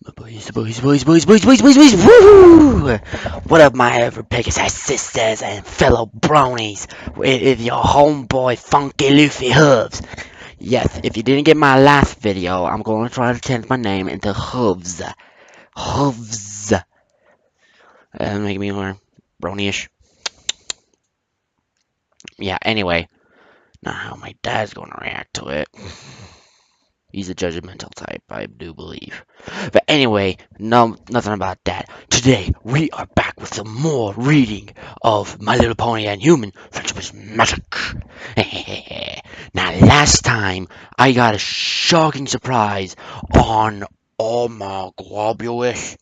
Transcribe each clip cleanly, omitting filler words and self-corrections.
Boys, woo! What up, my ever Pegasus sisters and fellow bronies? With your homeboy Funky Luffy Hooves. Yes, if you didn't get my last video, I'm going to try to change my name into Hooves. Hooves. Make me more brony-ish. Yeah, anyway, not how my dad's going to react to it. He's a judgmental type, I do believe. But anyway, no, nothing about that. Today, we are back with some more reading of My Little Pony and Human Friendship is Magic. Now, last time, I got a shocking surprise on Oh my globulous.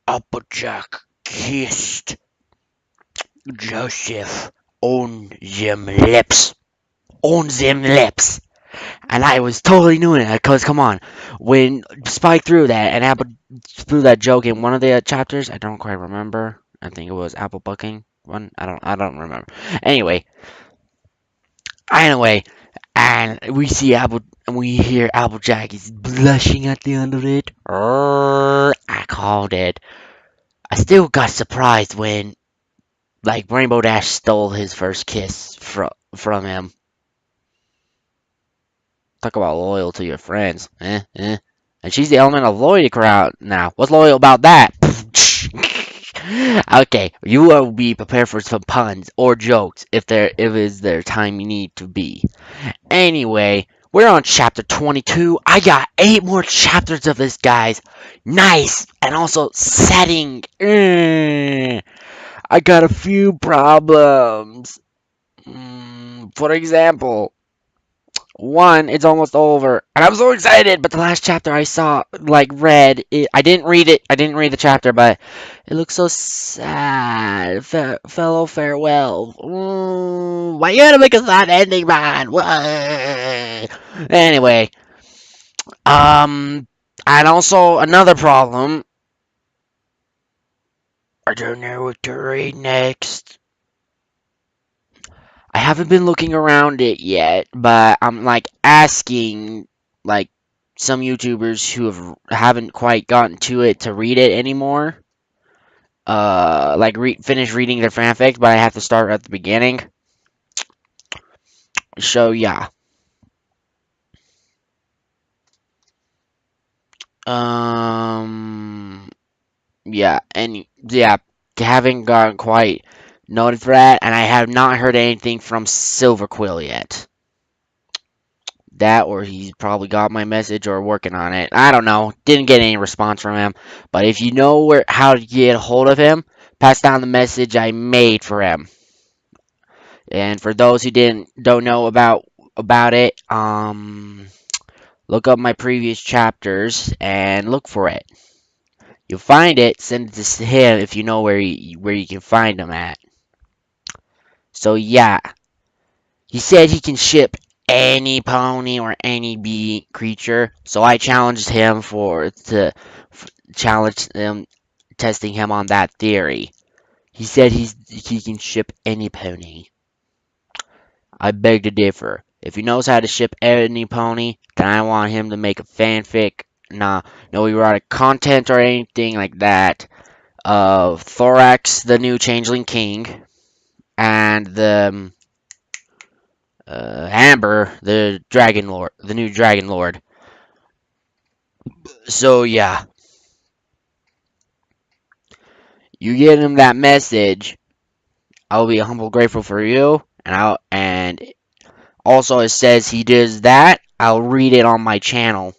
Applejack kissed Joseph on them lips. On them lips. And I was totally doing it because, come on, when Spike threw that and Apple threw that joke in one of the chapters, I don't quite remember. I think it was Apple bucking one. I don't remember. Anyway, and we see Apple, and we hear Applejack is blushing at the end of it. I called it. I still got surprised when, like, Rainbow Dash stole his first kiss from him. Talk about loyal to your friends. And she's the element of loyalty crowd now. What's loyal about that? Okay, you will be prepared for some puns or jokes if it's their time you need to be. Anyway, we're on chapter 22. I got 8 more chapters of this, guys. Nice. And also setting. I got a few problems. For example, one, it's almost over, and I'm so excited. But the last chapter I saw, like, I didn't read it. I didn't read the chapter, but it looks so sad. Fellow farewell. Why you gotta make a sad ending, man? Anyway, and also another problem. I don't know what to read next. I haven't been looking around it yet, but I'm like asking like some YouTubers who haven't quite gotten to it to read it anymore. Like finish reading their fanfic, but I have to start at the beginning. So yeah. Yeah, and yeah, haven't gotten quite noted for that, and I have not heard anything from Silver Quill yet. That, or he's probably got my message or working on it. I don't know. Didn't get any response from him. But if you know how to get a hold of him, pass down the message I made for him. And for those who don't know about it, look up my previous chapters and look for it. You'll find it. Send it to him if you know where you can find him at. So yeah, he said he can ship any pony or any bee creature, so I challenged him challenge them, testing him on that theory. He said he can ship any pony. I beg to differ. If he knows how to ship any pony, then I want him to make a fanfic. No erotic content or anything like that. Of Thorax, the new Changeling King, and the Amber, the Dragon Lord, the new Dragon Lord. So yeah, you get him that message, I'll be humble grateful for you, and also it says he does that. I'll read it on my channel.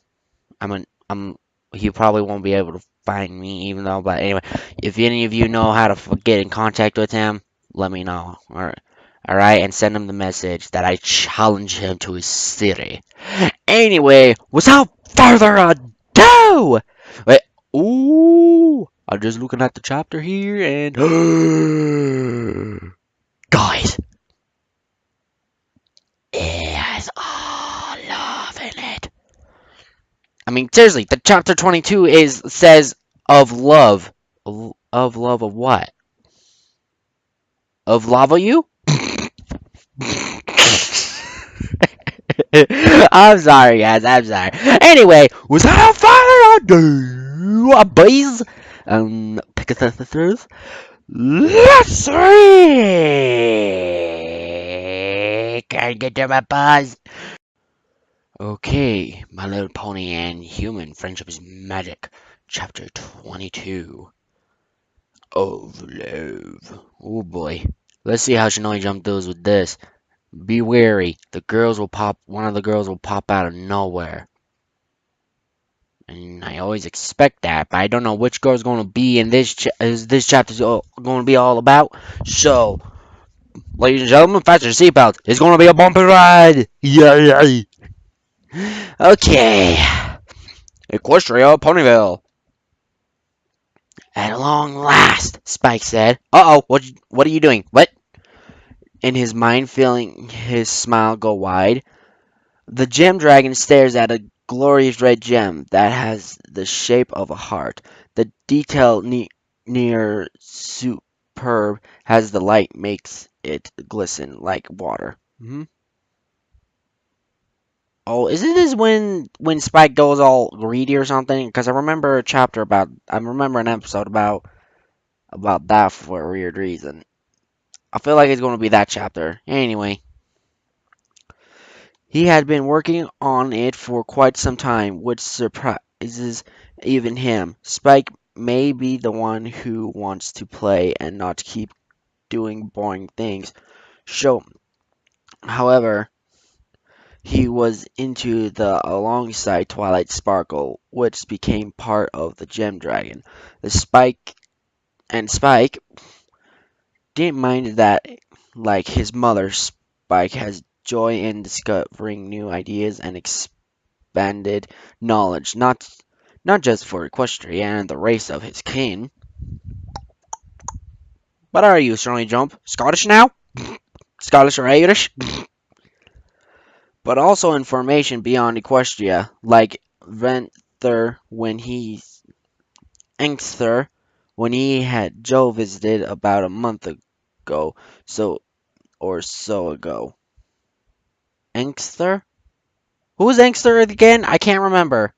He probably won't be able to find me, even though. But anyway, if any of you know how to get in contact with him, let me know. Alright, and send him the message that I challenge him to his city. Anyway, without further ado, wait, ooh, I'm just looking at the chapter here, and guys, it has all love in it. I mean, seriously, the chapter 22 says of love. Of love of what? Of lava you? I'm sorry, guys. I'm sorry. Anyway, without further ado, boys, Pegasus, let's read! Can't get to my buzz. Okay, My Little Pony and Human Friendship is Magic, Chapter 22 of Love. Oh boy. Let's see how Shinobi Jump does with this. Be wary, one of the girls will pop out of nowhere. And I always expect that, but I don't know which girl's going to be in this chapter's going to be all about. So, ladies and gentlemen, fasten your seatbelts. It's going to be a bumpy ride. Yay! Okay. Equestria, Ponyville. At long last, Spike said. Uh-oh, what are you doing? What? In his mind, feeling his smile go wide, the gem dragon stares at a glorious red gem that has the shape of a heart. The detail near superb as the light makes it glisten like water. Oh, isn't this when Spike goes all greedy or something? Because I remember an episode about that for a weird reason. I feel like it's going to be that chapter. Anyway, he had been working on it for quite some time, which surprises even him. Spike may be the one who wants to play and not keep doing boring things. So, however, he was into the alongside Twilight Sparkle, which became part of the Gem Dragon. Spike didn't mind that, like his mother. Spike has joy in discovering new ideas and expanded knowledge, not just for Equestria and the race of his kin. What are you, Shirley Jump? Scottish now? Scottish or Irish? But also information beyond Equestria, like Venther Engsther when he had Joe visited about a month ago, so ago. Engsther? Who's Engsther again? I can't remember.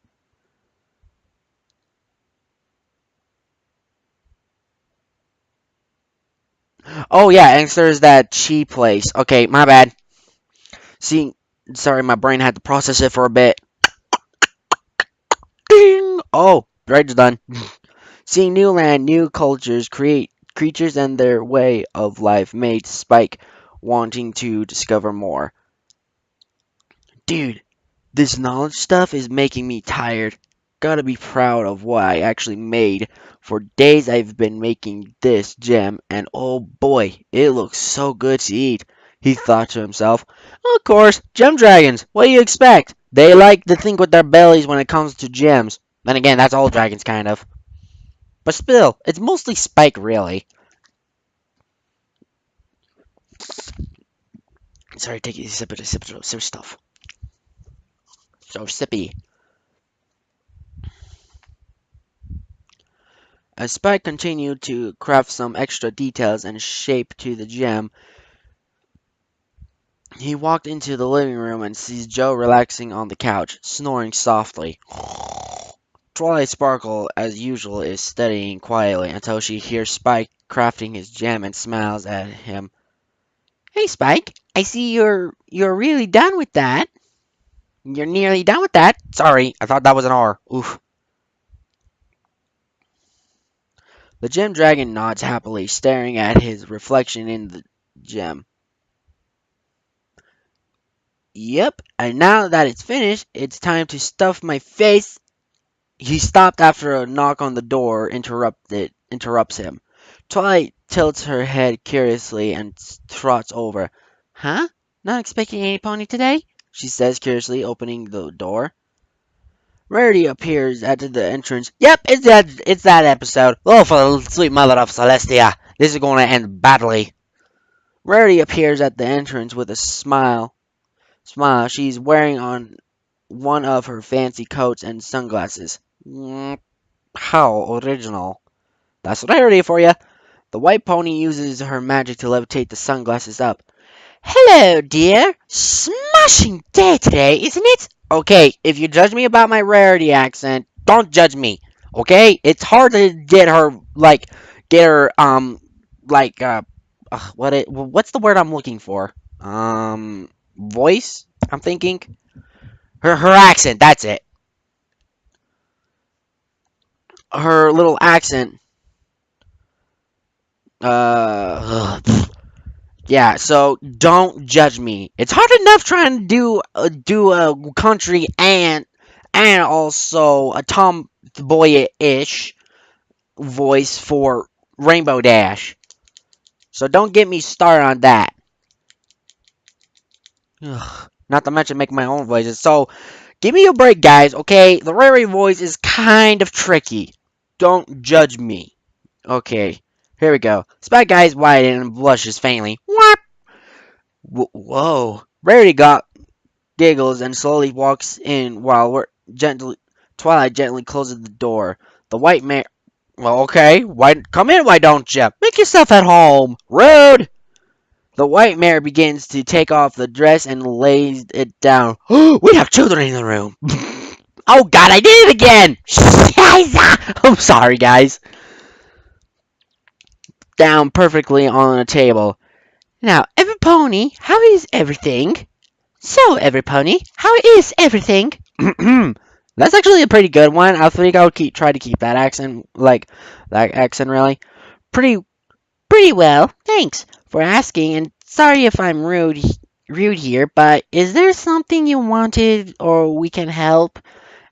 Oh yeah, Engsther is that chi place. Okay, my bad. See, sorry, my brain had to process it for a bit. Ding! Oh, Dredge's done. Seeing new land, new cultures, create creatures and their way of life made Spike wanting to discover more. Dude, this knowledge stuff is making me tired. Gotta be proud of what I actually made. For days I've been making this gem, and oh boy, it looks so good to eat. He thought to himself. Of course, gem dragons. What do you expect? They like to think with their bellies when it comes to gems. Then again, that's all dragons, kind of. But still, it's mostly Spike, really. Sorry, take a sip of stuff. So sippy. As Spike continued to craft some extra details and shape to the gem, he walked into the living room and sees Joe relaxing on the couch, snoring softly. Twilight Sparkle, as usual, is studying quietly until she hears Spike crafting his gem and smiles at him. Hey Spike, I see you're really done with that. You're nearly done with that. Sorry, I thought that was an R. Oof. The gem dragon nods happily, staring at his reflection in the gem. Yep, and now that it's finished, it's time to stuff my face. He stopped after a knock on the door interrupts him. Twilight tilts her head curiously and trots over. Huh? Not expecting any pony today? She says curiously, opening the door. Rarity appears at the entrance. Yep, it's that episode. Oh, for the sweet mother of Celestia. This is going to end badly. Rarity appears at the entrance with a smile. She's wearing on one of her fancy coats and sunglasses. How original. That's Rarity for you. The white pony uses her magic to levitate the sunglasses up. Hello, dear. Smashing day today, isn't it? Okay, if you judge me about my Rarity accent, don't judge me. Okay, it's hard to get her get her like what's the word I'm looking for? Voice. I'm thinking her accent. That's it. Her little accent. Uh, yeah. So don't judge me. It's hard enough trying to do a country and also a tomboy-ish voice for Rainbow Dash. So don't get me started on that. Ugh. Not to mention make my own voices. So give me a break, guys. Okay, the Rary voice is kind of tricky. Don't judge me. Okay, here we go. Spy Guy's white and blushes faintly. What? Whoa. Rarity got giggles and slowly walks in while Twilight gently closes the door. The white mare. Well, okay. Why come in? Why don't you? Make yourself at home. Rude. The white mare begins to take off the dress and lays it down. We have children in the room. Oh God, I did it again. I'm sorry, guys. Down perfectly on a table. Now, every pony, how is everything? So, every pony, how is everything? That's actually a pretty good one. I think I would try to keep that accent, really. Pretty, pretty well. Thanks for asking, and sorry if I'm rude here, but is there something you wanted or we can help?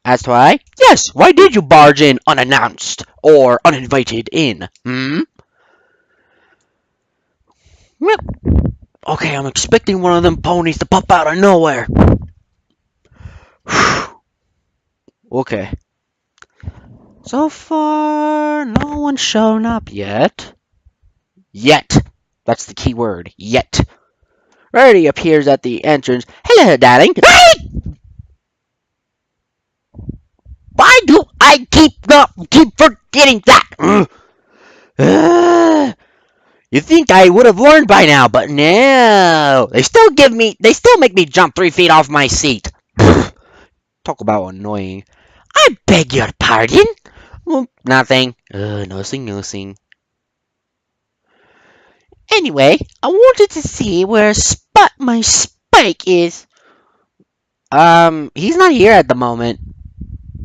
Asked why? Yes, why did you barge in unannounced or uninvited in? Hmm? Well, okay, I'm expecting one of them ponies to pop out of nowhere. Okay. So far, no one's shown up yet. Yet. That's the key word. Yet. Rarity appears at the entrance. Hello, darling. Hey! Why do I keep forgetting that? You think I would have learned by now, but no. They still make me jump 3 feet off my seat. Talk about annoying. I beg your pardon? Well, nothing. Nothing. Anyway, I wanted to see where my Spike is. He's not here at the moment.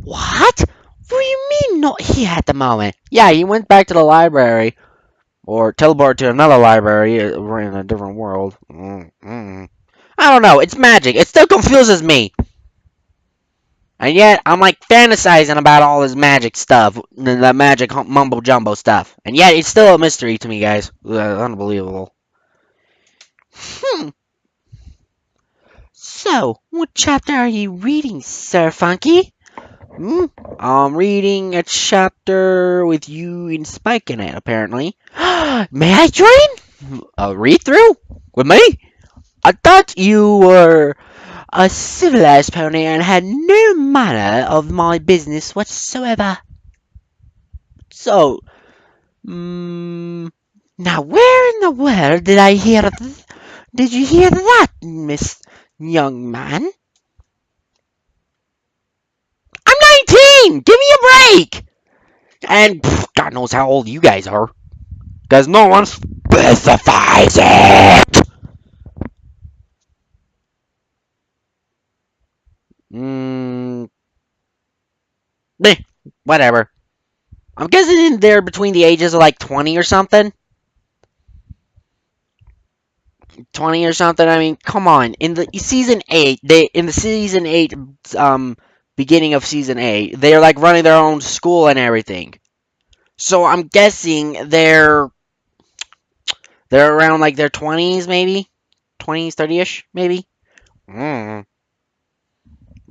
What? What do you mean not here at the moment? Yeah, he went back to the library. Or teleport to another library in a different world. I don't know. It's magic. It still confuses me. And yet, I'm like fantasizing about all this magic stuff. The magic mumbo jumbo stuff. And yet, it's still a mystery to me, guys. Unbelievable. Hmm. So, what chapter are you reading, Sir Funky? I'm reading a chapter with you and Spike in it, apparently. May I join? A read through? With me? I thought you were a civilized pony and had no manner of my business whatsoever. So, now where in the world did you hear that, Miss Young Man? I'm 19! Give me a break! And God knows how old you guys are. Because no one specifies it! Eh, whatever. I'm guessing they're between the ages of like 20 or something. 20 or something. I mean, come on. In the season 8, beginning of season 8, they're like running their own school and everything. So I'm guessing they're around like their 20s maybe. 20s, 30ish maybe.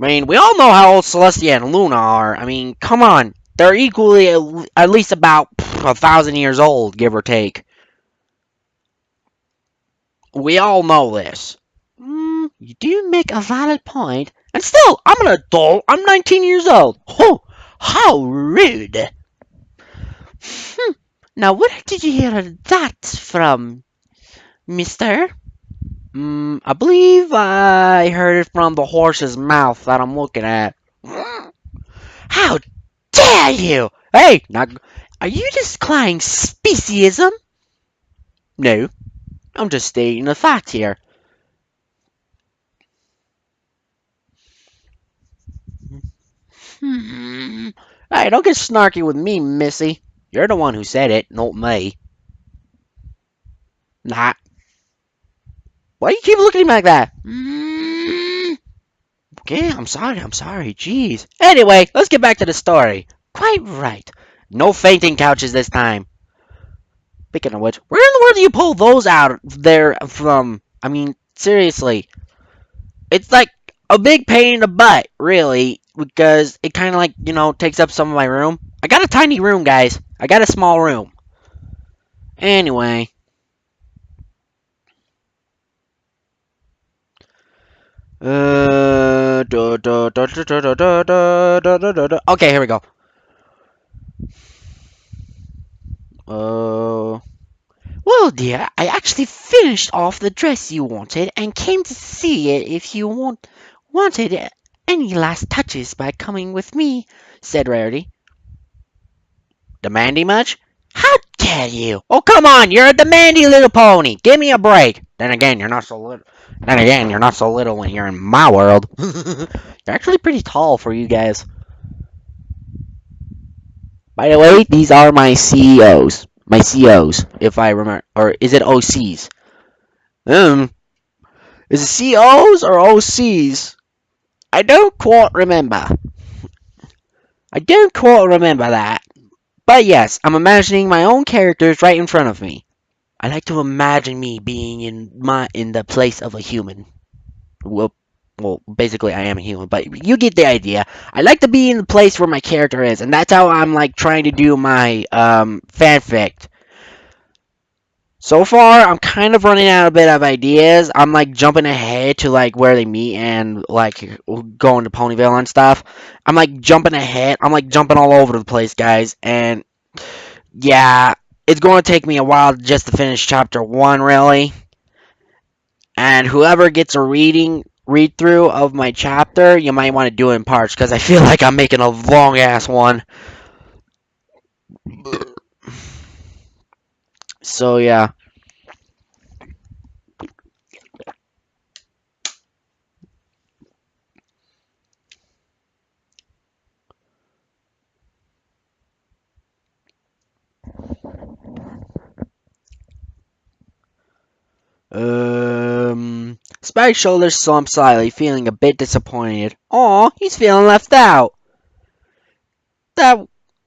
I mean, we all know how old Celestia and Luna are. I mean, come on. They're equally at least about 1,000 years old, give or take. We all know this. You do make a valid point. And still, I'm an adult. I'm 19 years old. Oh, how rude. Now, where did you hear that from, mister? I believe I heard it from the horse's mouth that I'm looking at. How dare you? Hey, not. Are you just crying speciesism? No, I'm just stating a fact here. Hmm. Hey, don't get snarky with me, Missy. You're the one who said it, not me. Nah. Why do you keep looking at me like that? Okay, I'm sorry, jeez. Anyway, let's get back to the story. Quite right. No fainting couches this time. Speaking of which, where in the world do you pull those out there from? I mean, seriously. It's like a big pain in the butt, really, because it kind of like, takes up some of my room. I got a tiny room, guys. I got a small room. Anyway. Okay, here we go. Well, dear, I actually finished off the dress you wanted and came to see it if you wanted any last touches by coming with me, said Rarity. Demanding much? How dare you? Oh, come on, you're a demanding little pony. Give me a break. Then again, you're not so little. Then again, you're not so little when you're in my world. You're actually pretty tall for you guys. By the way, these are my CEOs. My COs, if I remember. Or is it OCs? Is it COs or OCs? I don't quite remember. I don't quite remember that. But yes, I'm imagining my own characters right in front of me. I like to imagine me being in the place of a human. Well, basically I am a human, but you get the idea. I like to be in the place where my character is, and that's how I'm like trying to do my fanfic. So far, I'm kind of running out a bit of ideas. I'm like jumping ahead to like where they meet and like going to Ponyville and stuff. I'm like jumping ahead. I'm like jumping all over the place, guys. And yeah, it's going to take me a while just to finish chapter 1, really. And whoever gets a read through of my chapter, you might want to do it in parts because I feel like I'm making a long ass one. So yeah. Spike's shoulders slumped slightly, feeling a bit disappointed. Aw, he's feeling left out. That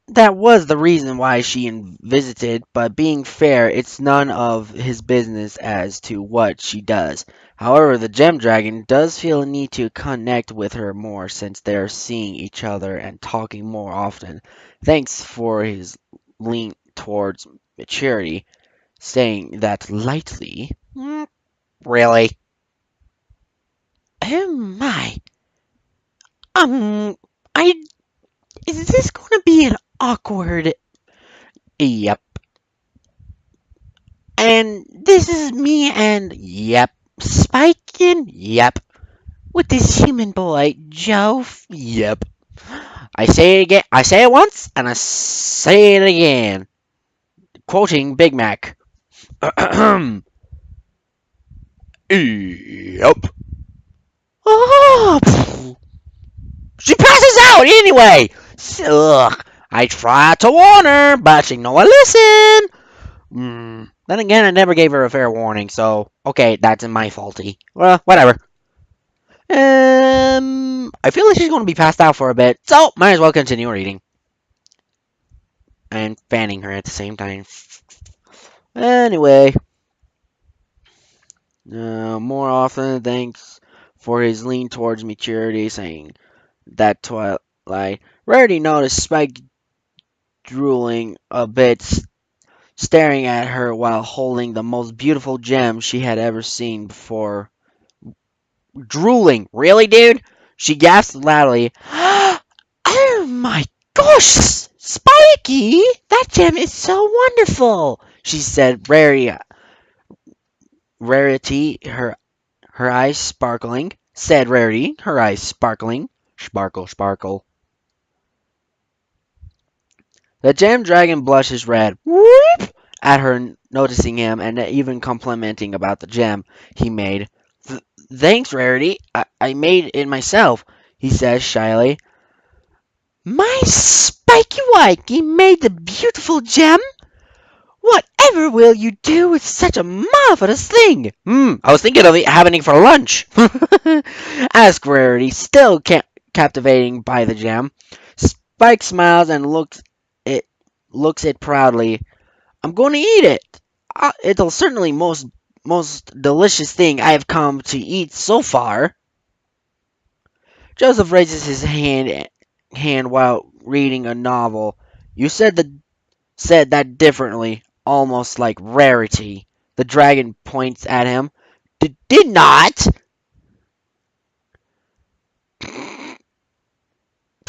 that was the reason why she visited, but being fair, it's none of his business as to what she does. However, the Gem Dragon does feel a need to connect with her more since they're seeing each other and talking more often. Thanks for his lean towards maturity, saying that lightly. Really? Oh my. Um, I is this going to be an awkward? Yep. And this is me and yep. Spikin? Yep. With this human boy, Joe? Yep. I say it again. I say it once, and I say it again. Quoting Big Mac. Yep. Oh, she passes out anyway. Ugh. I tried to warn her, but she no listen. Then again, I never gave her a fair warning, so okay, that's my faulty. Well, whatever. I feel like she's going to be passed out for a bit, so might as well continue reading and fanning her at the same time. Anyway, more often, thanks for his lean towards maturity, saying that Twilight rarely noticed Spike drooling a bit, staring at her while holding the most beautiful gem she had ever seen before. Drooling. Really, dude? She gasped loudly. Oh my gosh, Spiky! That gem is so wonderful, she said, Rarity, her eyes sparkling. Said Rarity, her eyes sparkling. Sparkle, sparkle. The Jam Dragon blushes red whoop, at her noticing him and even complimenting about the gem he made. Thanks, Rarity. I made it myself, he says shyly. My Spiky Wikey made the beautiful gem? Whatever will you do with such a marvelous thing? I was thinking of it happening for lunch. Asked Rarity, still captivating by the gem. Spike smiles and looks it proudly. I'm going to eat it. It's certainly most delicious thing I have come to eat so far. Joseph raises his hand while reading a novel. You said that differently, almost like Rarity. The dragon points at him. Did not.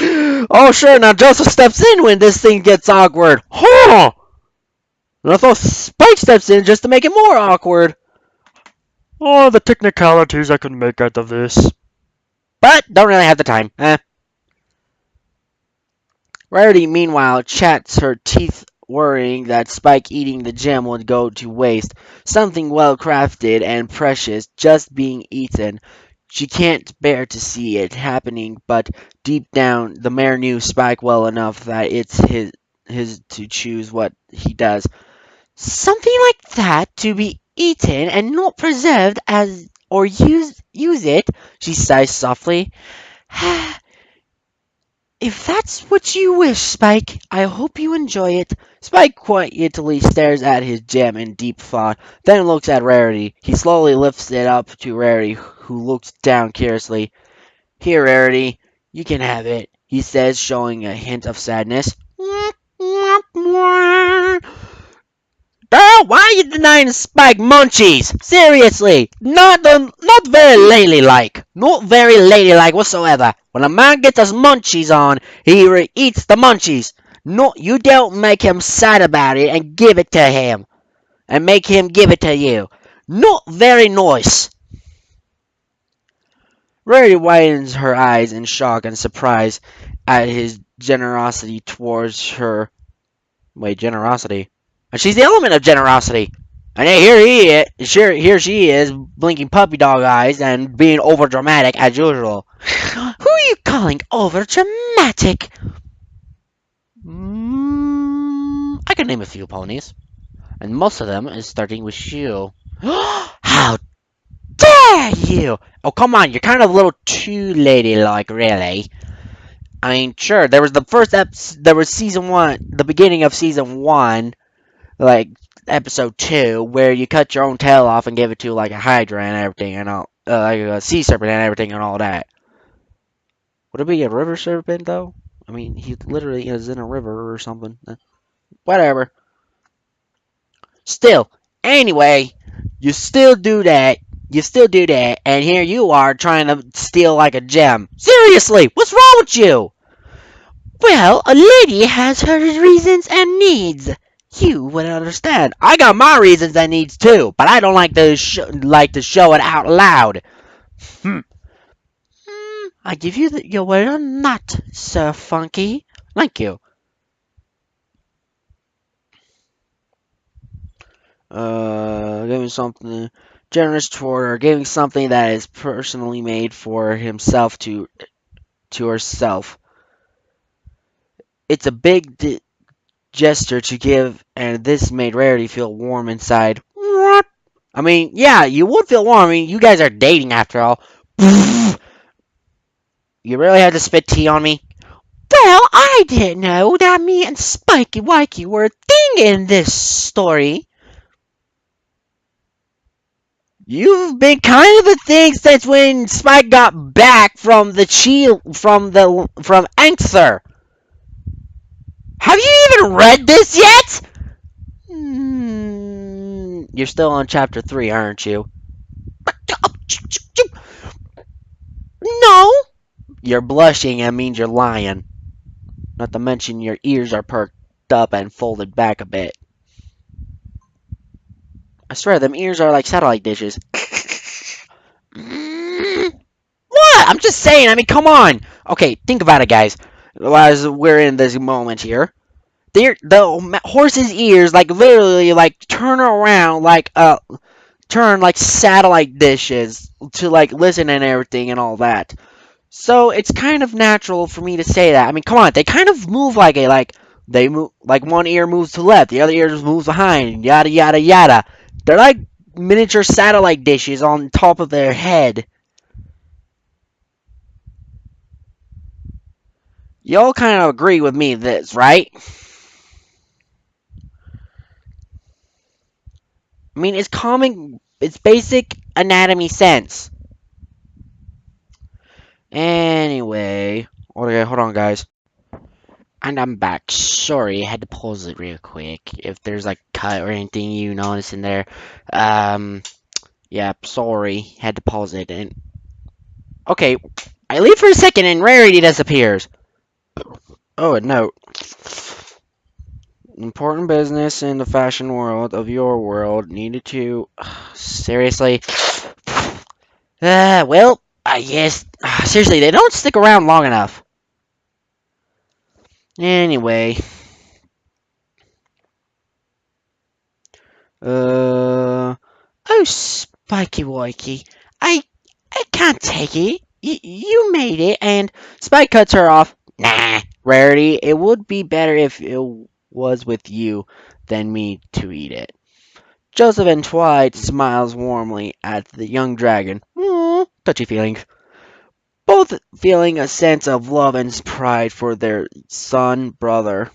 Oh sure, now Joseph steps in when this thing gets awkward. Huh! And I thought Spike steps in just to make it more awkward. Oh, the technicalities I can make out of this. But don't really have the time. Rarity, meanwhile, chats her teeth, worrying that Spike eating the gem would go to waste. Something well crafted and precious just being eaten. She can't bear to see it happening, but deep down, the mayor knew Spike well enough that it's his to choose what he does. Something like that to be eaten and not preserved as or use it, she sighs softly. If that's what you wish, Spike, I hope you enjoy it. Spike quietly stares at his gem in deep thought, then looks at Rarity. He slowly lifts it up to Rarity, who looks down curiously. Here, Rarity, you can have it, he says, showing a hint of sadness. Girl, why are you denying Spike munchies? Seriously, not very ladylike. Not very ladylike whatsoever. When a man gets his munchies on, he eats the munchies. No, you don't make him sad about it and give it to him. And make him give it to you. Not very nice. Rarity widens her eyes in shock and surprise at his generosity towards her. Wait, generosity? And she's the element of generosity. And here she is, blinking puppy dog eyes and being over dramatic as usual. Who are you calling over dramatic? I can name a few ponies, and most of them is starting with you. How dare you! Oh come on, you're kind of a little too ladylike, really. I mean, sure, there was there was season 1, the beginning of season 1. Like episode 2, where you cut your own tail off and give it to like a hydra and everything and all, like a sea serpent and everything and all that. Would it be a river serpent though? I mean, he literally is in a river or something. Whatever. Still, anyway, you still do that. You still do that, and here you are trying to steal like a gem. Seriously, what's wrong with you? Well, a lady has her reasons and needs. You wouldn't understand. I got my reasons and needs too, but I don't like to show it out loud. I give you your word on that, Sir Funky. Thank you. Giving something generous toward her, giving something that is personally made for himself to herself. It's a big gesture to give, and this made Rarity feel warm inside. What? I mean, yeah, you would feel warm. I mean, you guys are dating after all. You really had to spit tea on me? Well, I didn't know that me and Spiky Wikey were a thing in this story. You've been kind of a thing since when Spike got back from from Anxur. Have you even read this yet? You're still on chapter 3, aren't you? No. You're blushing and means you're lying. Not to mention your ears are perked up and folded back a bit. I swear, them ears are like satellite dishes. What? I'm just saying, I mean, come on. Okay, think about it, guys. As we're in this moment here. the horse's ears like literally like turn around like turn like satellite dishes to like listen and everything and all that. So it's kind of natural for me to say that. I mean, come on, they kind of move like a like they move like one ear moves to the left, the other ear just moves behind, yada yada yada. They're like miniature satellite dishes on top of their head. Y'all kind of agree with me this, right? I mean, it's common, it's basic anatomy sense. Anyway, okay, hold on, guys. And I'm back. Sorry, I had to pause it real quick. If there's like cut or anything you notice in there, um, yeah, sorry, had to pause it. And okay, I leave for a second and Rarity disappears. Oh, a note. Important business in the fashion world of your world needed to seriously. Well, I guess seriously, they don't stick around long enough. Anyway, oh, Spiky Wikey, I can't take it. You made it, and Spike cuts her off. Nah, Rarity, it would be better if it was with you than me to eat it. Joseph and Twilight smiles warmly at the young dragon. Touchy feelings. Both feeling a sense of love and pride for their son, brother.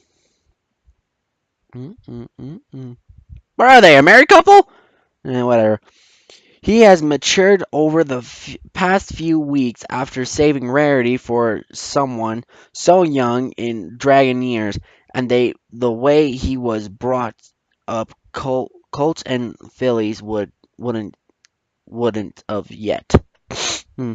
Where are they? A married couple? Whatever. He has matured over the past few weeks after saving Rarity for someone so young in dragon years, and the way he was brought up, colts and fillies wouldn't have yet. Hmm.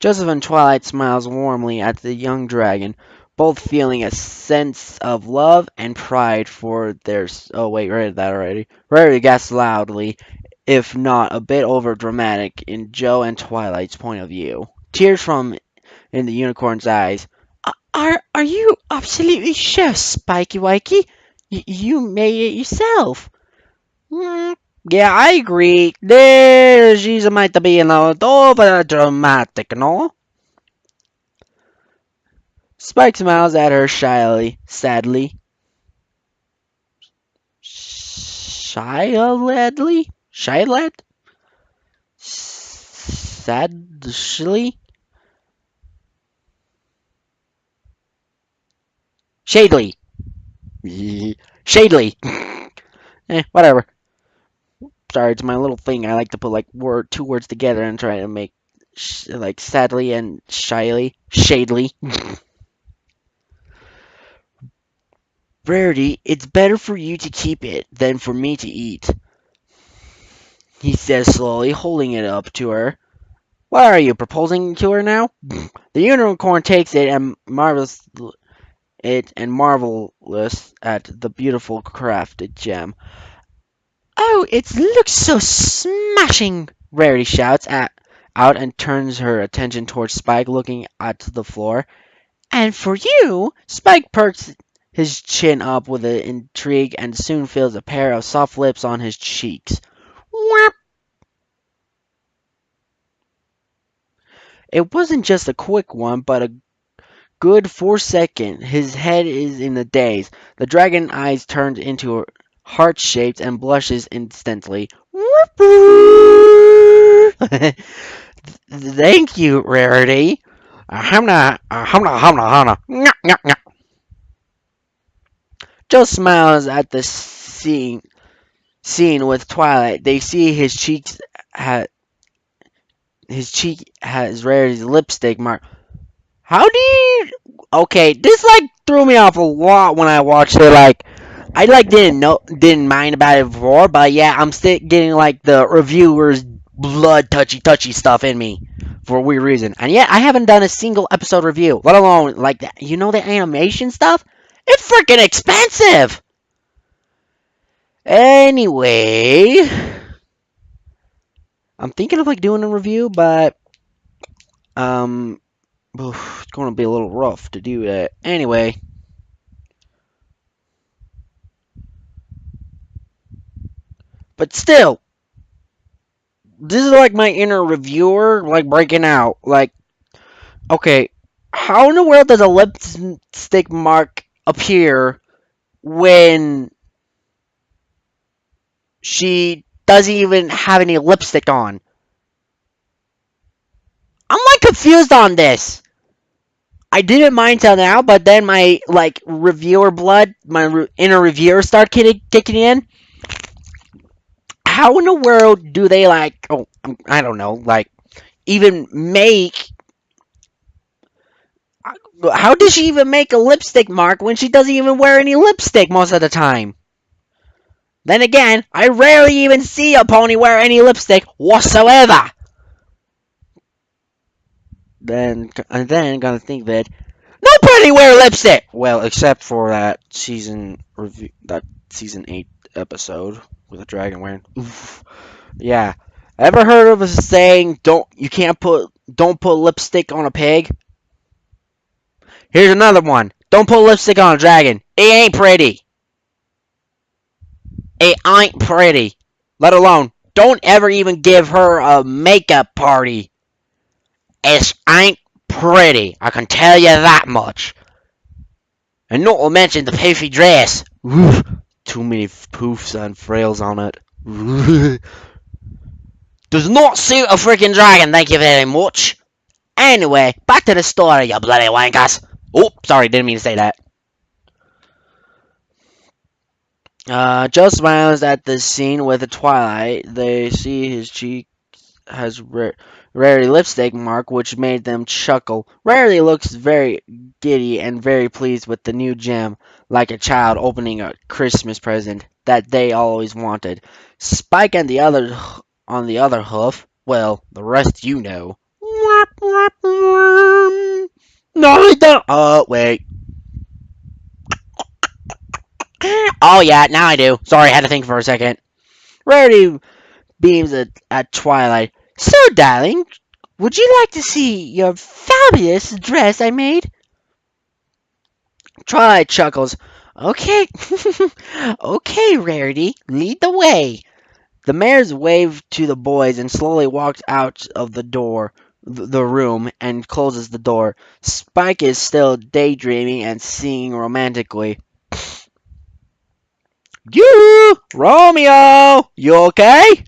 Joseph and Twilight smiles warmly at the young dragon, both feeling a sense of love and pride for their. Oh wait, read that already. Rarity gasps loudly, if not a bit over dramatic, in Joe and Twilight's point of view. Tears from in the unicorn's eyes. Are you absolutely sure, Spiky Wikey? You made it yourself. Mm, yeah, I agree. She's might be a little over dramatic, no? Spike smiles at her shyly, sadly. Shyledly? Shyled? Sadly? Shadely. Shadely. Whatever. Sorry, it's my little thing. I like to put like two words together and try to make like sadly and shyly. Shadely. Rarity, it's better for you to keep it than for me to eat, he says slowly, holding it up to her. What are you, proposing to her now? The unicorn takes it and marvelous at the beautiful crafted gem. Oh, it looks so smashing! Rarity shouts out and turns her attention towards Spike, looking at the floor. And for you, Spike perks his chin up with intrigue and soon feels a pair of soft lips on his cheeks. Whap! It wasn't just a quick one, but a good 4 seconds. His head is in a daze. The dragon eyes turned into heart-shaped and blushes instantly. Thank you, Rarity. Hamna, hamna, hamna, hamna. Joe smiles at the scene with Twilight. They see his cheek has Rarity's lipstick mark. How do you? Okay, this like threw me off a lot when I watched it. Like, I like didn't mind about it before, but yeah, I'm still getting like the reviewers' blood touchy stuff in me for a weird reason. And yet, I haven't done a single episode review, let alone like that. You know the animation stuff? It's freaking expensive. Anyway, I'm thinking of like doing a review, but um, Oof, it's gonna be a little rough to do that. Anyway. But still, this is like my inner reviewer, like breaking out. Like, okay, how in the world does a lipstick mark appear when she doesn't even have any lipstick on? I'm like confused on this. I didn't mind till now, but then my like reviewer blood, my inner reviewer start kicking in. How in the world do they like? Oh, I don't know. Like even make. How does she even make a lipstick mark when she doesn't even wear any lipstick most of the time? Then again, I rarely even see a pony wear any lipstick whatsoever. Then gonna think that nobody wear lipstick. Well, except for that season review, that season 8 episode with a dragon wearing. Oof. Yeah. Ever heard of a saying? Don't put lipstick on a pig. Here's another one. Don't put lipstick on a dragon. It ain't pretty. It ain't pretty. Let alone, don't ever even give her a makeup party. It ain't pretty. I can tell you that much. And not to mention the poofy dress. Oof, too many poofs and frills on it. Does not suit a freaking dragon, thank you very much. Anyway, back to the story, you bloody wankers. Oh, sorry, didn't mean to say that. Joe smiles at the scene with the Twilight. They see his cheek has Rarity lipstick mark, which made them chuckle. Rarity looks very giddy and very pleased with the new gem, like a child opening a Christmas present that they always wanted. Spike and the other on the other hoof, well, the rest you know. No, I don't. Oh, wait. Oh, yeah, now I do. Sorry, I had to think for a second. Rarity beams at Twilight. So, darling, would you like to see your fabulous dress I made? Twilight chuckles. Okay. Okay, Rarity, lead the way. The mares wave to the boys and slowly walks out of the room, and closes the door. Spike is still daydreaming and singing romantically. You, Romeo, you okay?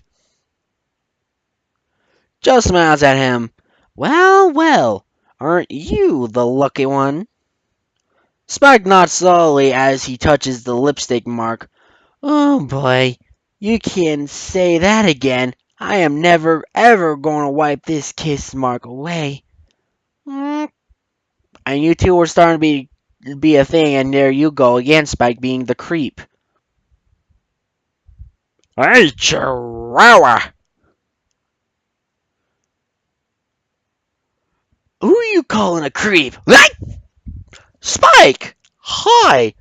Joe smiles at him. Well, well, aren't you the lucky one? Spike nods slowly as he touches the lipstick mark. Oh boy, you can say that again. I am never ever going to wipe this kiss mark away. And you two were starting to be a thing, and there you go again, Spike being the creep. Hey, Chihuahua! Who are you calling a creep? Spike! Hi!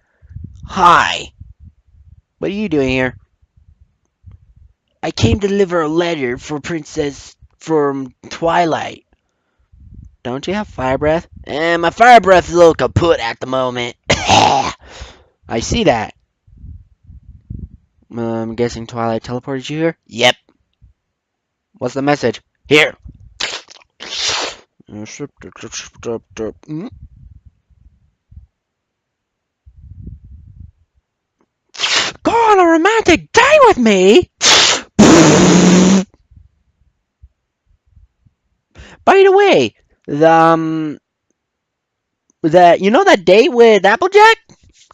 Hi. What are you doing here? I came to deliver a letter for Princess from Twilight. Don't you have fire breath? My fire breath is a little kaput at the moment. I see that. I'm guessing Twilight teleported you here? Yep. What's the message? Here. Go on a romantic date with me? By the way, that date with Applejack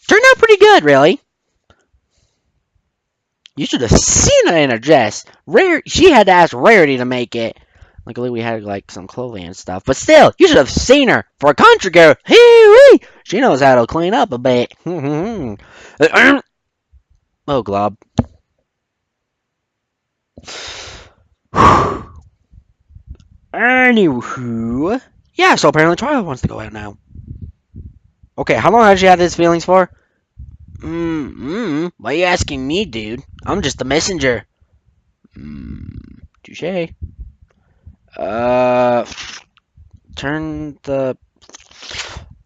turned out pretty good, really. You should have seen her in her dress. She had to ask Rarity to make it. Luckily, we had like some clothing and stuff, but still, you should have seen her for a country girl. Hee-wee! She knows how to clean up a bit. Oh, glob. Anywho, yeah. So apparently, Twilight wants to go out now. Okay, how long has she had these feelings for? Why are you asking me, dude? I'm just the messenger. Touche. Turn the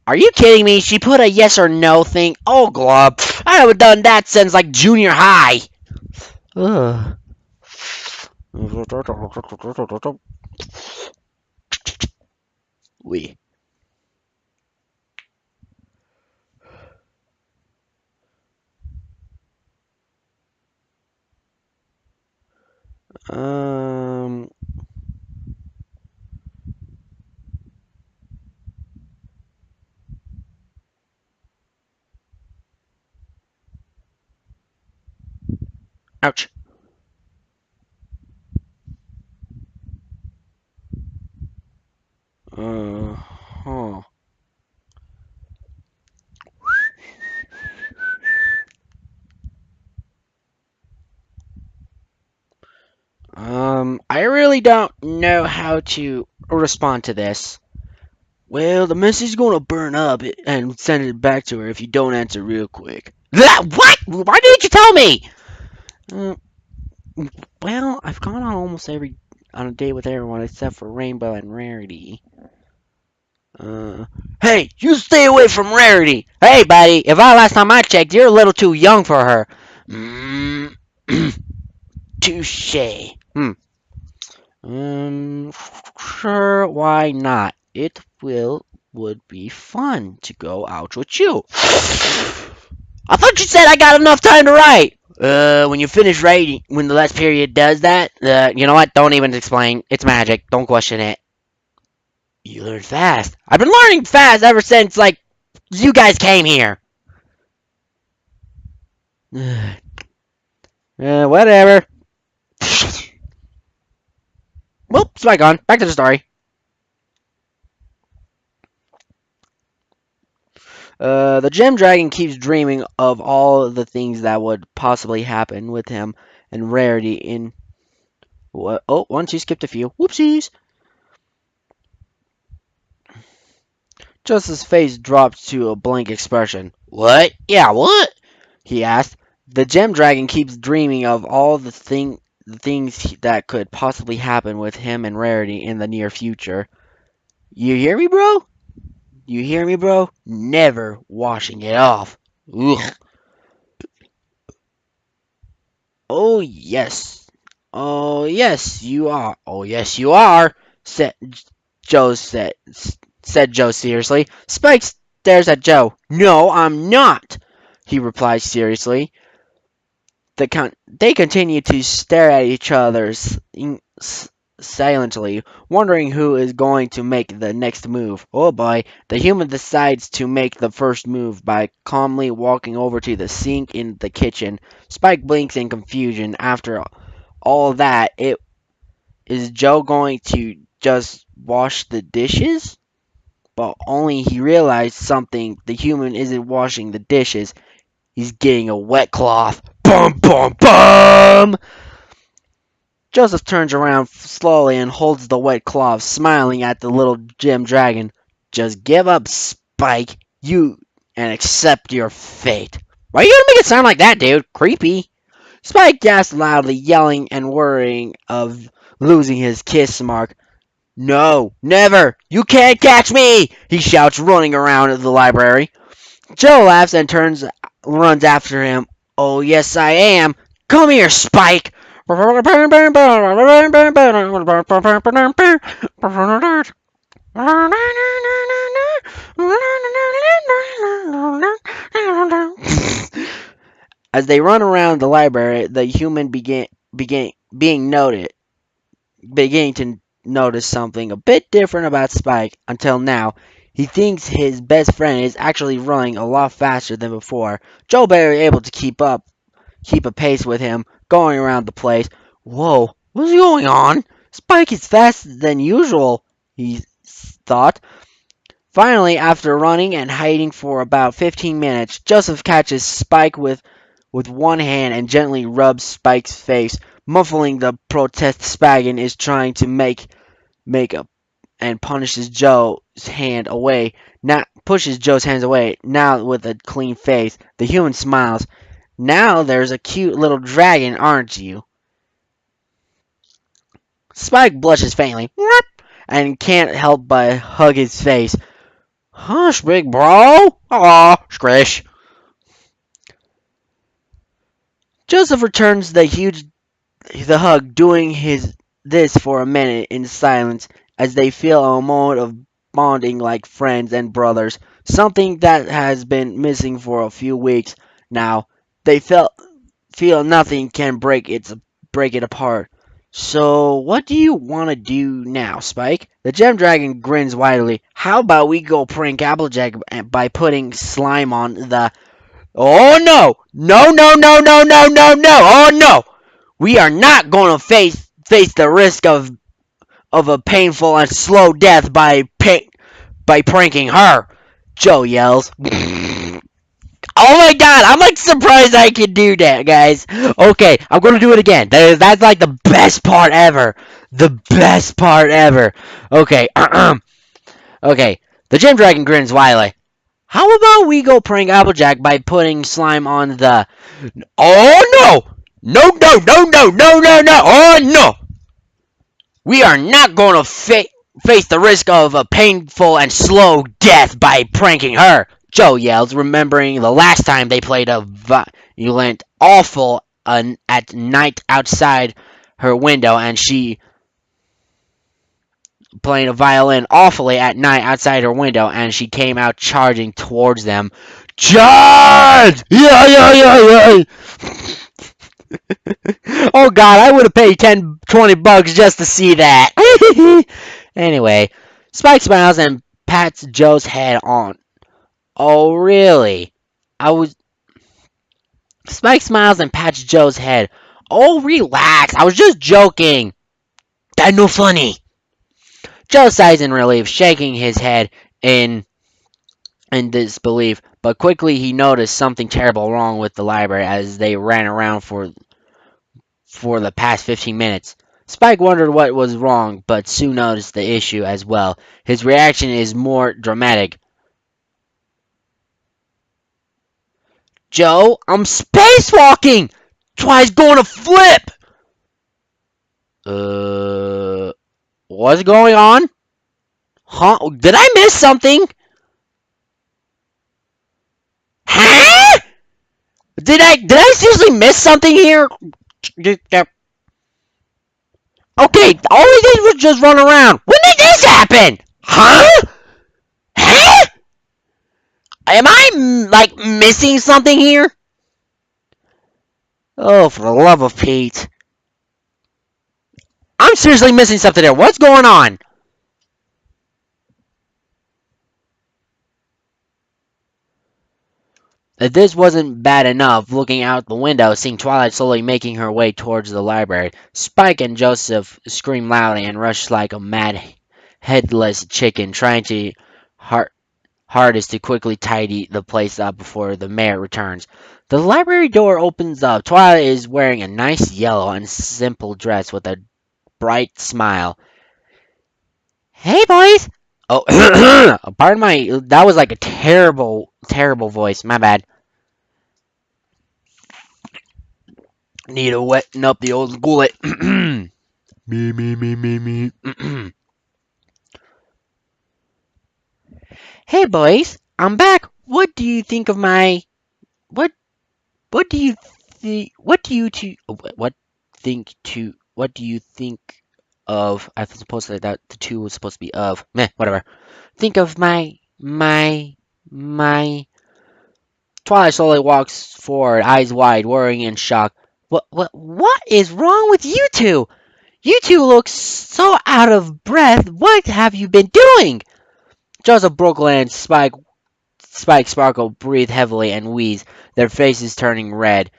Are you kidding me? She put a yes or no thing. Oh, Glob. I haven't done that since like junior high. Ugh. We. Um. Ouch. Huh. I really don't know how to respond to this. Well, the message is gonna burn up and send it back to her if you don't answer real quick. That what? Why didn't you tell me? Uh, well, I've gone on almost every on a date with everyone except for Rainbow and Rarity. Uh, hey, you stay away from Rarity. Hey, buddy, if last time I checked, you're a little too young for her. Mm, touche. Sure, why not? It would be fun to go out with you. I thought you said I got enough time to write. When you finish writing, when the last period does that, you know what? Don't even explain. It's magic. Don't question it. You learn fast. I've been learning fast ever since, like, you guys came here. Whatever. Well, spike on. Back to the story. The Gem Dragon keeps dreaming of all the things that would possibly happen with him and Rarity in. What? Oh, once you skipped a few. Whoopsies! Justice's face dropped to a blank expression. What? Yeah, what? He asked. The Gem Dragon keeps dreaming of all the things that could possibly happen with him and Rarity in the near future. You hear me, bro? You hear me, bro? Never washing it off. Ugh. Oh, yes. Oh, yes, you are. Oh, yes, you are, Joe said, said Joe seriously. Spike stares at Joe. No, I'm not, he replies seriously. They continue to stare at each other silently, wondering who is going to make the next move. Oh boy, the human decides to make the first move by calmly walking over to the sink in the kitchen. Spike blinks in confusion. After all that, is Joe going to just wash the dishes? But only he realized something. The human isn't washing the dishes. He's getting a wet cloth. Bum, bum, bum! Joseph turns around slowly and holds the wet cloth, smiling at the little Gem Dragon. Just give up, Spike, and accept your fate. Why are you gonna make it sound like that, dude? Creepy. Spike gasped loudly, yelling and worrying of losing his kiss mark. No, never! You can't catch me! He shouts, running around the library. Joe laughs and runs after him. Oh, yes, I am. Come here, Spike! As they run around the library, the human being noted beginning to notice something a bit different about Spike. Until now, he thinks his best friend is actually running a lot faster than before. Joe barely able to keep a pace with him, going around the place. Whoa, what's going on? Spike is faster than usual, he thought. Finally, after running and hiding for about 15 minutes, Joseph catches Spike with one hand and gently rubs Spike's face, muffling the protest Spagan is trying to make up, and punishes Joe's hand away. Now pushes Joe's hands away. Now with a clean face, the human smiles. Now there's a cute little dragon, aren't you? Spike blushes faintly and can't help but hug his face. Hush, big bro. Aw, squish. Joseph returns the hug, doing this for a minute in silence as they feel a moment of bonding like friends and brothers, something that has been missing for a few weeks now. They feel nothing can break it apart. So, what do you want to do now, Spike? The Gem Dragon grins widely. How about we go prank Applejack by putting slime on the. Oh no! No, no, no, no, no, no, no! Oh no! We are not going to face the risk of a painful and slow death by pranking her. Joe yells. Oh my god, I'm like surprised I can do that, guys. Okay, I'm gonna do it again. That's like the best part ever. The best part ever. Okay, okay. The Gym Dragon grins wily. How about we go prank Applejack by putting slime on the. Oh no! No, no, no, no, no, no, no! Oh no! We are not going to face the risk of a painful and slow death by pranking her, Joe yells, remembering the last time they played a violent, awful at night outside her window, and she playing a violin awfully at night outside her window, and she came out charging towards them. Charge! Yeah, yeah, yeah, yeah! Oh god, I would have paid 10, 20 bucks just to see that. Anyway, Spike smiles and pats Joe's head on. Oh, really? I was. Spike smiles and pats Joe's head. Oh, relax. I was just joking. That no funny. Joe sighs in relief, shaking his head in disbelief. But quickly he noticed something terrible wrong with the library as they ran around for the past 15 minutes. Spike wondered what was wrong, but soon noticed the issue as well. His reaction is more dramatic. Joe, I'm spacewalking! Twice going to flip! What's going on? Huh? Did I miss something? Huh? Did I seriously miss something here? Okay, all we did was just run around. When did this happen? Huh? Huh? Am I, like, missing something here? Oh, for the love of Pete. I'm seriously missing something there. What's going on? If this wasn't bad enough, looking out the window, seeing Twilight slowly making her way towards the library, Spike and Joseph scream loudly and rush like a mad, headless chicken, trying to hardest to quickly tidy the place up before the mayor returns. The library door opens up. Twilight is wearing a nice yellow and simple dress with a bright smile. Hey, boys! Oh, pardon my. That was like a terrible, terrible voice. My bad. Need to weten up the old gullet. Me, me, me, me, me. Hey, boys! I'm back. What do you think of my. What? What do you think? What do you two? What think to? What do you think of? I was supposed to say that the two was supposed to be of. Meh, whatever. Think of my. Twilight slowly walks forward, eyes wide, worrying and shocked. What is wrong with you two? You two look so out of breath. What have you been doing? Joseph Brooklyn and Spike Sparkle breathe heavily and wheeze, their faces turning red.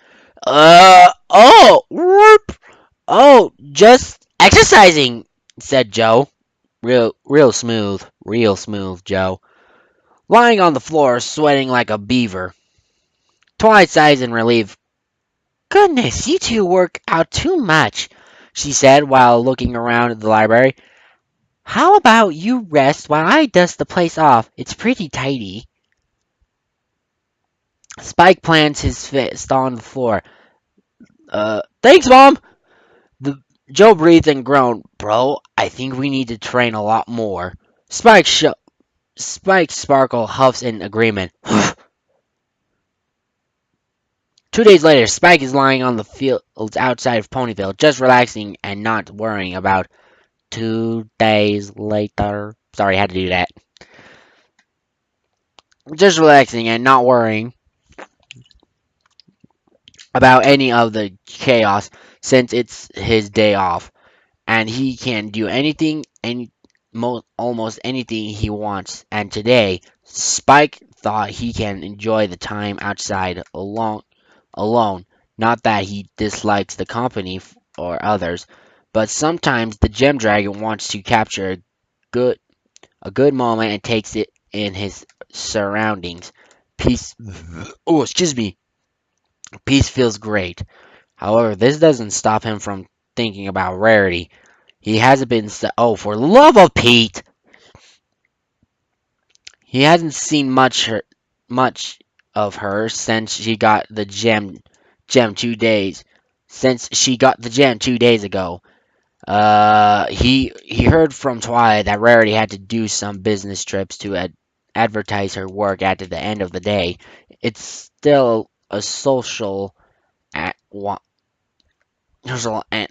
Whoop. Oh, just exercising, said Joe. Real smooth, Joe. Lying on the floor, sweating like a beaver. Twilight sighs in relief. Goodness, you two work out too much, she said while looking around the library. How about you rest while I dust the place off? It's pretty tidy. Spike plants his fist on the floor. Thanks, Mom! Joe breathed and groaned. Bro, I think we need to train a lot more. Spike Sparkle huffs in agreement. 2 days later, Spike is lying on the fields outside of Ponyville, just relaxing and not worrying about 2 days later. Sorry, I had to do that. Just relaxing and not worrying about any of the chaos since it's his day off and he can do anything almost anything he wants. And today, Spike thought he can enjoy the time outside alone. Not that he dislikes the company or others, but sometimes the Gem Dragon wants to capture good a good moment and takes it in his surroundings. Peace. Oh, excuse me. Peace feels great. However, this doesn't stop him from thinking about Rarity. He hasn't been. Oh, for the love of Pete! He hasn't seen much of her since she got the gem 2 days. Since she got the gem 2 days ago. He heard from Twilight that Rarity had to do some business trips to advertise her work at the end of the day. It's still a at one social and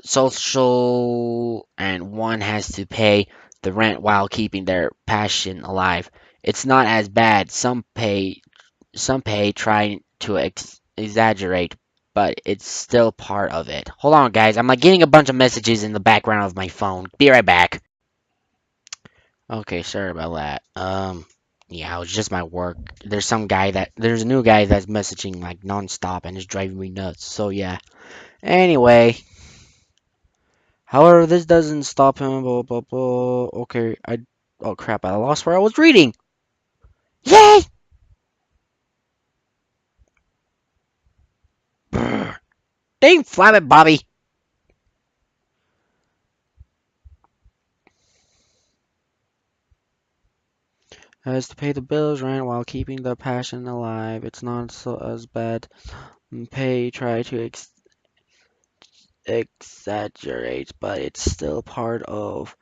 social and one has to pay the rent while keeping their passion alive. It's not as bad. Some pay trying to exaggerate, but it's still part of it. Hold on, guys. I'm like getting a bunch of messages in the background of my phone. Be right back. Okay, sorry about that. Yeah, it was just my work. There's a new guy that's messaging like nonstop and it's driving me nuts. So yeah. Anyway, however, this doesn't stop him. Blah blah blah. Okay, oh crap! I lost where I was reading. Yay! Dang flabbit, Bobby. Has to pay the bills, rent while keeping the passion alive. It's not so as bad. Pay try to exaggerate, but it's still part of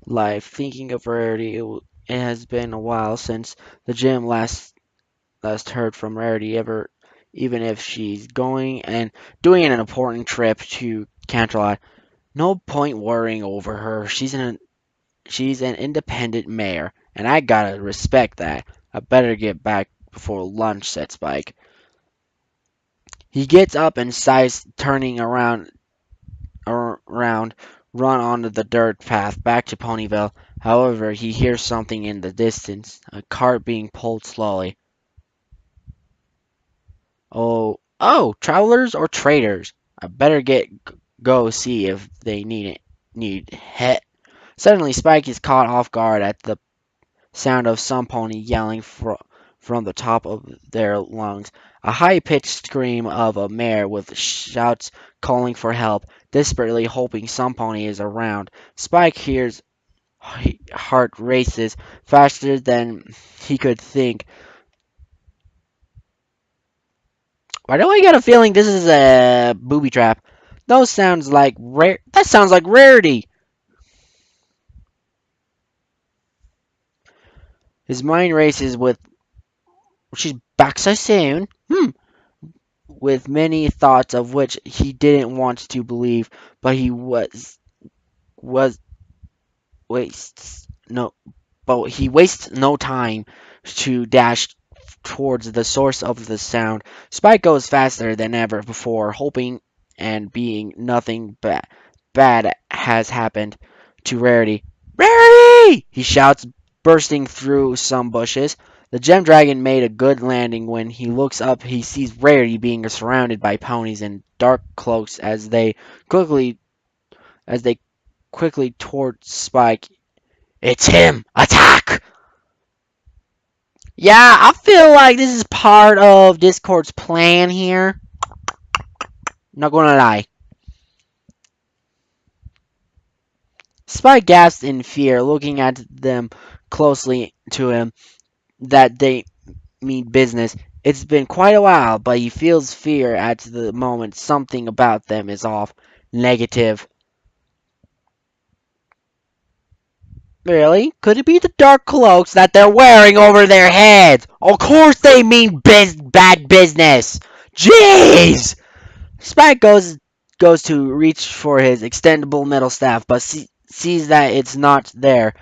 life. Thinking of Rarity, it has been a while since the gym last heard from Rarity ever, even if she's going and doing an important trip to Canterlot. No point worrying over her. She's an independent mayor, and I gotta respect that. I better get back before lunch, said Spike. He gets up and sighs, turning around, run onto the dirt path back to Ponyville. However, he hears something in the distance, a cart being pulled slowly. Oh, travelers or traders? I better go see if they need het. Suddenly, Spike is caught off guard at the sound of some pony yelling from the top of their lungs. A high-pitched scream of a mare with shouts calling for help, desperately hoping some pony is around. Spike hears heart races faster than he could think. Why do I get a feeling this is a booby trap? That sounds like Rarity. His mind races with she's back so soon. With many thoughts of which he didn't want to believe, but he was wastes no but he wastes no time to dash towards the source of the sound. Spike goes faster than ever before, hoping and being nothing bad has happened to Rarity. Rarity! He shouts, bursting through some bushes. The Gem Dragon made a good landing. When he looks up, he sees Rarity being surrounded by ponies in dark cloaks quickly as they quickly toward Spike. It's him! Attack! Yeah, I feel like this is part of Discord's plan here. Not gonna lie. Spike gasps in fear, looking at them closely to him that they mean business. It's been quite a while, but he feels fear at the moment. Something about them is off. Negative. Really? Could it be the dark cloaks that they're wearing over their heads? Of course they mean bad business. Jeez! Spike goes to reach for his extendable metal staff, but sees that it's not there.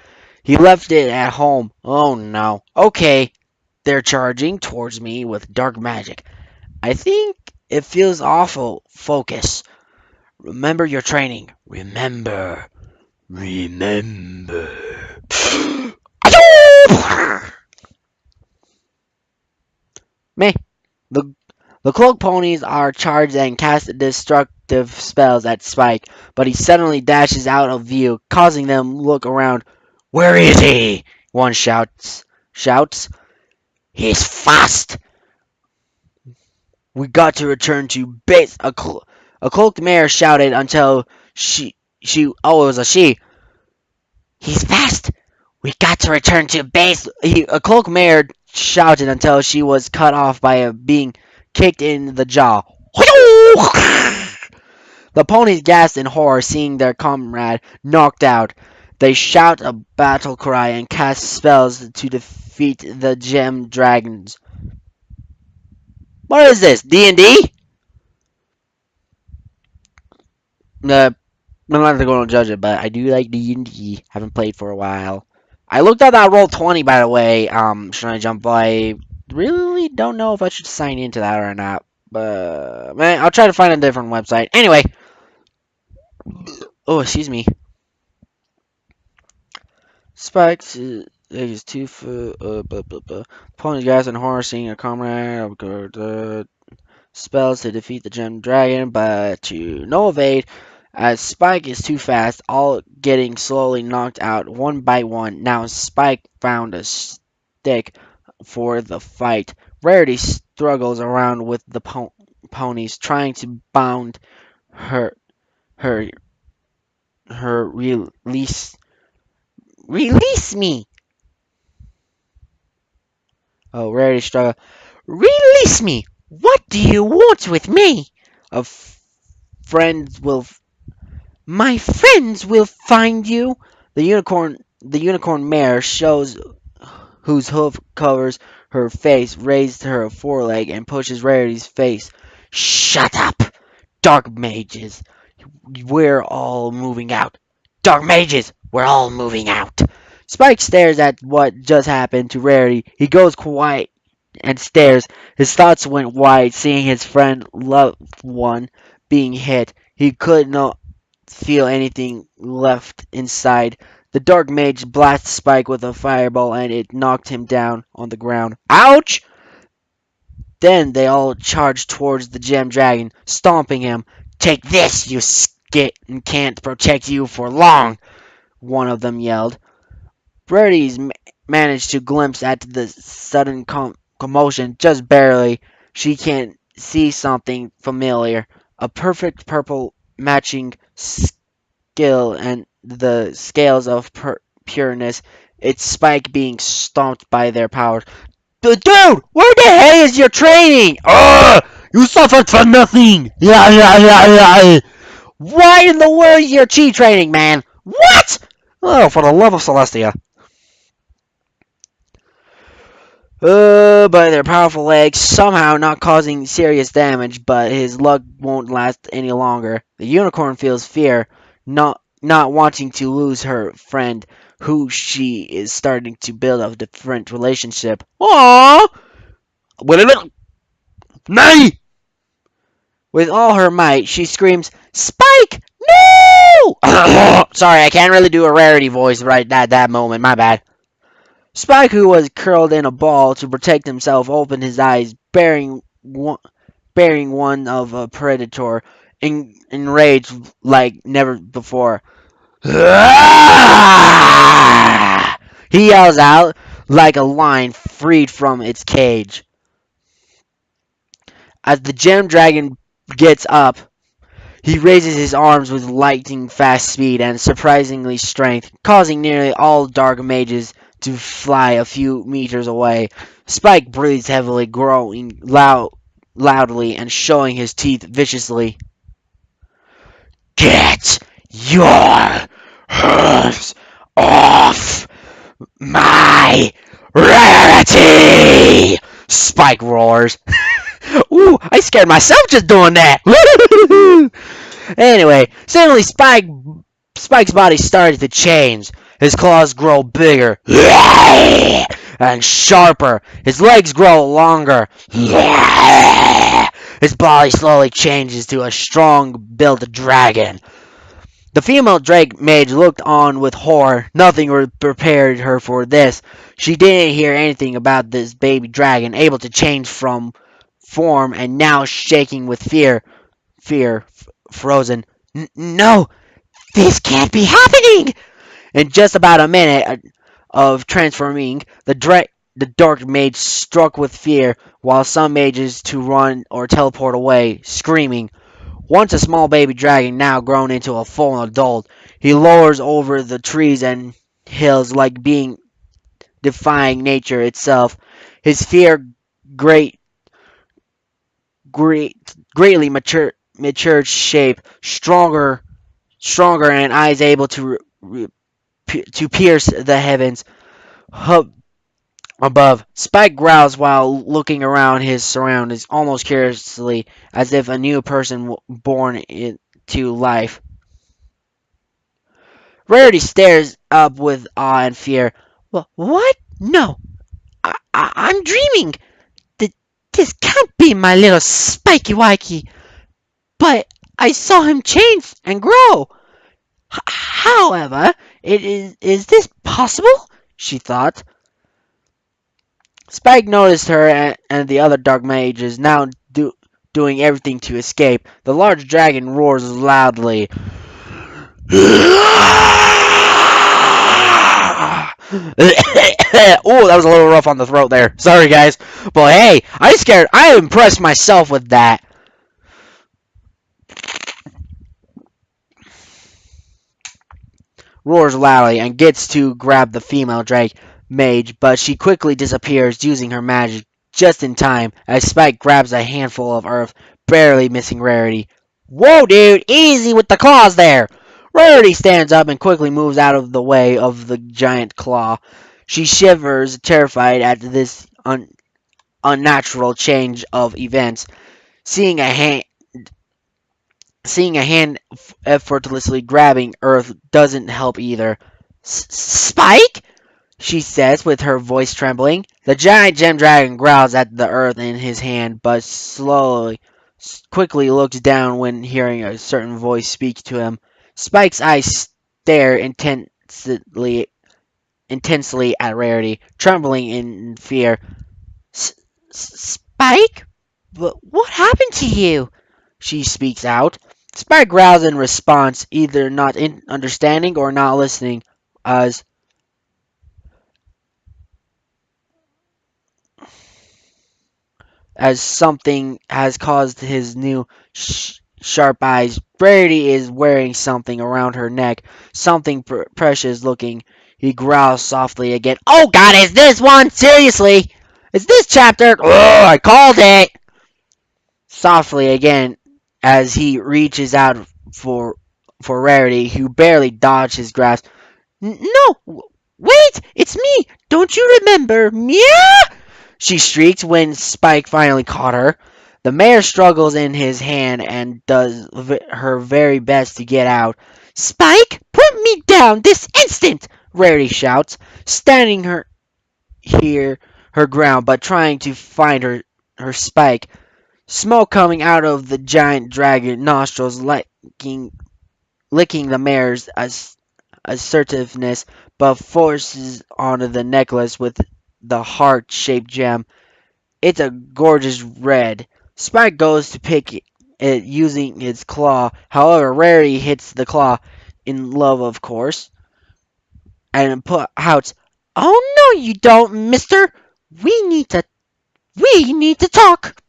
He left it at home. Oh no. Okay, they're charging towards me with dark magic. I think it feels awful. Focus. Remember your training. Remember. Remember. Meh. The the cloak ponies are charged and cast destructive spells at Spike, but he suddenly dashes out of view, causing them look around. Where is he? One shouts. He's fast. We got to return to base. A cloaked mare shouted until it was a she. He's fast. We got to return to base. A cloaked mare shouted until she was cut off by being kicked in the jaw. The ponies gasped in horror, seeing their comrade knocked out. They shout a battle cry and cast spells to defeat the gem dragons. What is this? D&D? I'm not going to judge it, but I do like D&D. Haven't played for a while. I looked at that Roll20, by the way. Should I jump by? Really don't know if I should sign into that or not. But man, I'll try to find a different website. Anyway. Oh, excuse me. Spikes is 2 foot. Blah, blah, blah. Pony guys and horror seeing a comrade. Spells to defeat the gem dragon, but to no evade. As Spike is too fast, all getting slowly knocked out one by one. Now Spike found a stick for the fight. Rarity struggles around with the ponies, trying to bound her her her release. Release me! Oh, Rarity struggle. Release me! What do you want with me? A friends will My friends will find you. The unicorn mare shows whose hoof covers her face, raised her foreleg and pushes Rarity's face. Shut up, dark mages. We're all moving out. Dark mages, we're all moving out. Spike stares at what just happened to Rarity. He goes quiet and stares. His thoughts went wide, seeing his friend, loved one, being hit. He could not feel anything left inside. The dark mage blasts Spike with a fireball and it knocked him down on the ground. Ouch! Then they all charged towards the gem dragon, stomping him. Take this, you skit, and can't protect you for long, one of them yelled. Brady's managed to glimpse at the sudden commotion, just barely. She can see something familiar. A perfect purple matching skill and the scales of pureness. It's Spike being stomped by their powers. Dude, where the hell is your training? Ugh! You suffered for nothing! Yeah. Why in the world is your chi training, man? What? Oh, for the love of Celestia. By their powerful legs, somehow not causing serious damage, but his luck won't last any longer. The unicorn feels fear, not wanting to lose her friend, who she is starting to build a different relationship. Aww! Nay! With all her might, she screams, Spike! No! Sorry, I can't really do a Rarity voice right at that moment, my bad. Spike, who was curled in a ball to protect himself, opened his eyes, bearing one of a predator, enraged like never before. He yells out like a lion freed from its cage. As the gem dragon gets up, he raises his arms with lightning fast speed and surprisingly strength, causing nearly all dark mages to fly a few meters away. Spike breathes heavily, growling loudly and showing his teeth viciously. Get your hooves off my rarity! Spike roars. Ooh, I scared myself just doing that. Anyway, suddenly Spike's body started to change. His claws grow bigger and sharper. His legs grow longer. His body slowly changes to a strong-built dragon. The female Drake mage looked on with horror. Nothing prepared her for this. She didn't hear anything about this baby dragon, able to change from form and now shaking with fear. Frozen. No, this can't be happening! In just about a minute of transforming, the dark mage struck with fear, while some mages to run or teleport away, screaming. Once a small baby dragon, now grown into a full adult, he lowers over the trees and hills like being defying nature itself. His fear great, greatly matured shape, stronger, and eyes able to pierce the heavens above. Spike growls while looking around his surroundings, almost curiously, as if a new person born into life. Rarity stares up with awe and fear. What? No, I'm dreaming. This can't be my little Spiky Wikey. But I saw him change and grow. However, is this possible? She thought. Spike noticed her and the other dark mages now doing everything to escape. The large dragon roars loudly. Oh, that was a little rough on the throat there. Sorry, guys. But hey, I impressed myself with that. Roars loudly and gets to grab the female Drake mage, but she quickly disappears using her magic just in time as Spike grabs a handful of earth, barely missing Rarity. Whoa, dude! Easy with the claws there! Rarity stands up and quickly moves out of the way of the giant claw. She shivers, terrified at this unnatural change of events. Seeing a hand effortlessly grabbing earth doesn't help either. Spike? She says with her voice trembling. The giant gem dragon growls at the earth in his hand, but quickly looks down when hearing a certain voice speak to him. Spike's eyes stare intensely at Rarity, trembling in fear. Spike? What happened to you? She speaks out. Spike growls in response, either not understanding or not listening, as something has caused his new sharp eyes. Brady is wearing something around her neck, something precious looking. He growls softly again. Oh God, is this one? Seriously? Is this chapter? Oh, I called it! Softly again, as he reaches out for Rarity, who barely dodged his grasp. No! Wait! It's me! Don't you remember? Meow! She shrieked when Spike finally caught her. The mare struggles in his hand and does her very best to get out. Spike, put me down this instant! Rarity shouts, standing her ground, but trying to find her Spike. Smoke coming out of the giant dragon nostrils, licking the mare's assertiveness, but forces onto the necklace with the heart-shaped gem. It's a gorgeous red. Spike goes to pick it using his claw. However, Rarity hits the claw, in love of course, and pouts, "Oh no, you don't, mister! We need to talk!"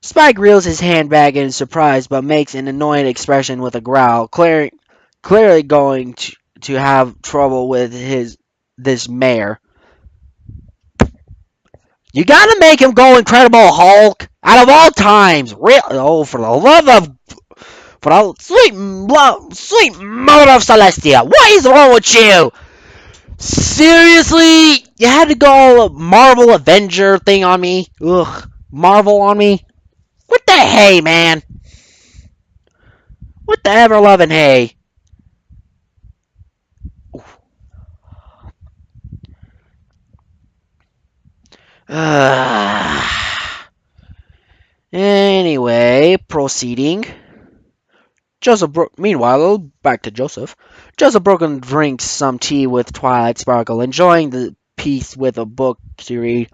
Spike reels his hand back in surprise, but makes an annoyed expression with a growl, clearly going to have trouble with this mare. You gotta make him go Incredible Hulk out of all times. Oh, for the sweet mother of Celestia, what is wrong with you? Seriously? You had to go Marvel Avenger thing on me? Ugh. Marvel on me? What the hey, man? What the ever loving hey? Anyway, proceeding. Meanwhile, back to Joseph. Joseph Broken drinks some tea with Twilight Sparkle, enjoying the peace with a book to read.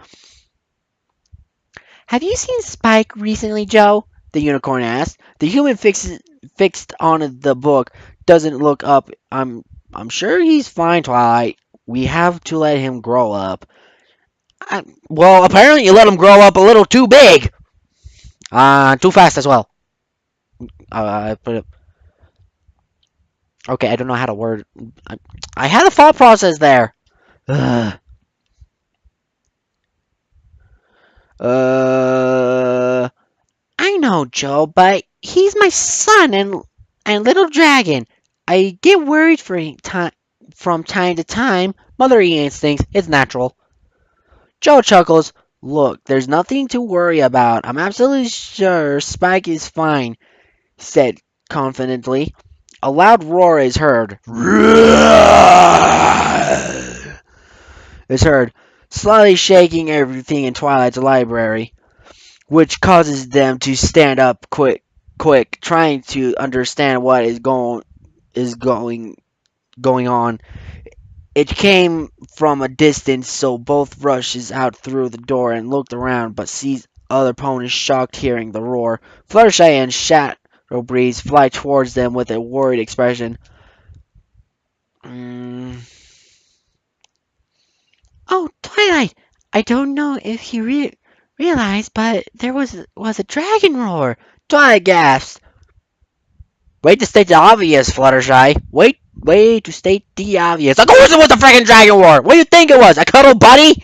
Have you seen Spike recently, Joe? The unicorn asked. The human fixed on the book doesn't look up. I'm sure he's fine, Twilight. We have to let him grow up. Well, apparently you let him grow up a little too big. Too fast as well. I put it. Okay, I don't know how to word. I had a thought process there. Ugh. I know, Joe, but he's my son and little dragon. I get worried from time to time. Motherly instincts, it's natural. Joe chuckles. Look, there's nothing to worry about. I'm absolutely sure Spike is fine, said confidently. A loud roar is heard. Is heard, slightly shaking everything in Twilight's library, which causes them to stand up quick, trying to understand what is going on. It came from a distance, so both rushes out through the door and looked around, but sees other ponies shocked hearing the roar. Fluttershy and Shadow Breeze fly towards them with a worried expression. Oh, Twilight! I don't know if you realized, but there was a dragon roar. Twilight gasped. Wait to state the obvious, Fluttershy. Wait to state the obvious. Of course it was a freaking dragon roar! What do you think it was? A cuddle buddy?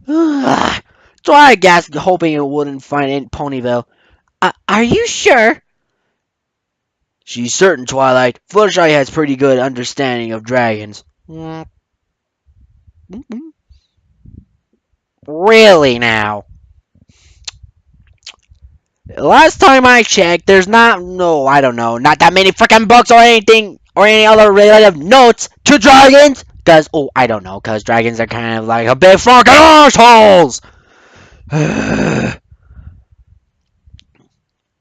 Twilight gasped, hoping it wouldn't find in Ponyville. Are you sure? She's certain, Twilight. Fluttershy has pretty good understanding of dragons. Really now? Last time I checked, there's not that many freaking books or anything or any other relative notes to dragons. Cause dragons are kind of like a big fucking assholes.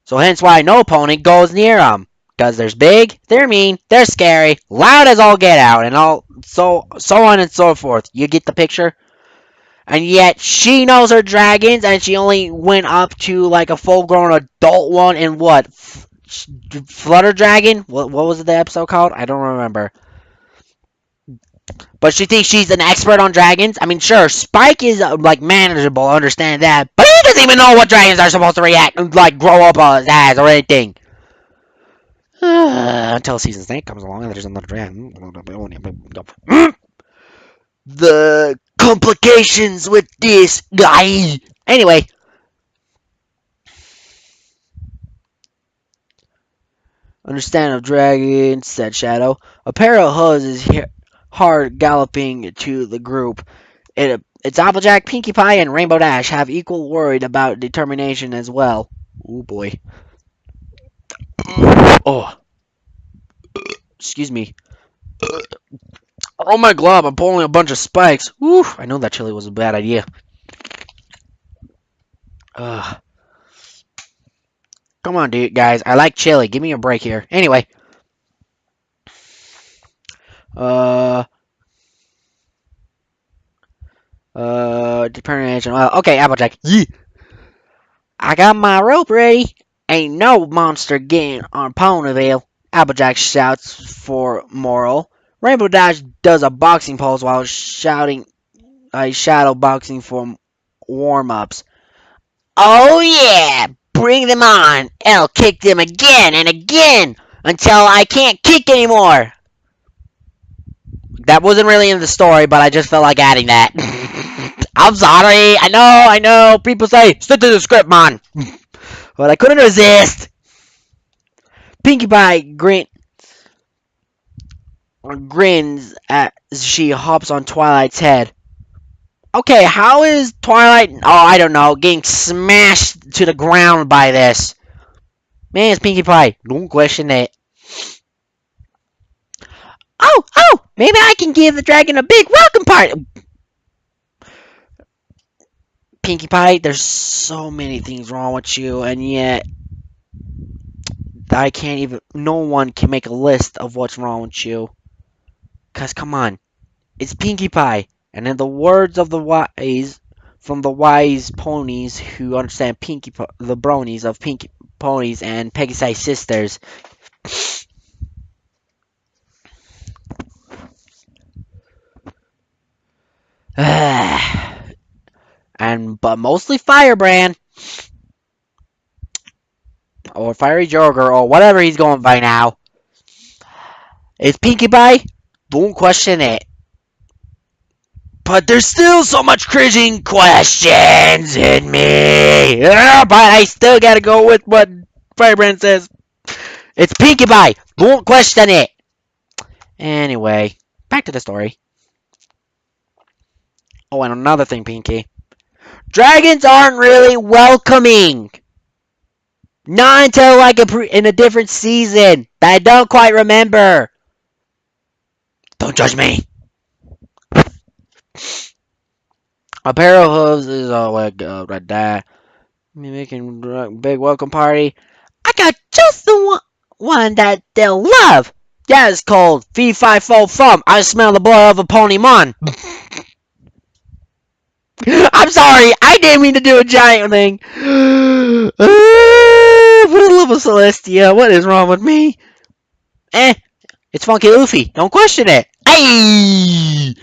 So hence why no pony goes near them. Cause they're big, they're mean, they're scary, loud as all get out, and all so on and so forth. You get the picture? And yet she knows her dragons, and she only went up to like a full-grown adult one in what? Flutter Dragon? What was the episode called? I don't remember. But she thinks she's an expert on dragons. I mean, sure, Spike is like manageable, understand that, but he doesn't even know what dragons are supposed to react, like grow up on his ass or anything. Until season 8 comes along and there's another dragon. The complications with this guy. Anyway. Understand of dragons, said Shadow. A pair of hooves is hard galloping to the group. It's Applejack, Pinkie Pie, and Rainbow Dash have equal worried about determination as well. Oh boy. Oh. Excuse me. Oh my glob, I'm pulling a bunch of spikes. Woo, I know that chili was a bad idea. Ugh. Come on, dude, guys. I like chili. Give me a break here. Anyway. Determination. Well, okay, Applejack. Yeah. I got my rope ready. Ain't no monster getting on Ponyville. Applejack shouts for moral. Rainbow Dash does a boxing pose while shouting shadow boxing for warm-ups. Oh yeah! Bring them on! I'll kick them again and again until I can't kick anymore! That wasn't really in the story, but I just felt like adding that. I'm sorry. I know. People say, stick to the script, man. But I couldn't resist. Pinkie Pie grins as she hops on Twilight's head. Okay, how is Twilight, oh, I don't know, getting smashed to the ground by this? Man, it's Pinkie Pie. Don't question it. Oh, maybe I can give the dragon a big welcome party. Pinkie Pie, there's so many things wrong with you, and yet I can't even, no one can make a list of what's wrong with you. Cause come on, it's Pinkie Pie, and in the words of the wise, from the wise ponies who understand the bronies of Pinkie Ponies and Pegasi Sisters. But mostly Firebrand or Fiery Joker or whatever he's going by now. It's Pinkie Pie. Don't question it. But there's still so much cringing questions in me. But I still gotta go with what Firebrand says. It's Pinkie Pie. Don't question it. Anyway, back to the story. Oh, and another thing, Pinkie. Dragons aren't really welcoming. Not until like in a different season that I don't quite remember. Don't judge me. A pair of hooves is all like right there. Making a big welcome party. I got just the one that they'll love. Yeah, it's called Fee Fi Fo Fum. I smell the blood of a pony mon. I'm sorry, I didn't mean to do a giant thing. For the love of Celestia, what is wrong with me? It's Funky Luffy. Don't question it. Hey!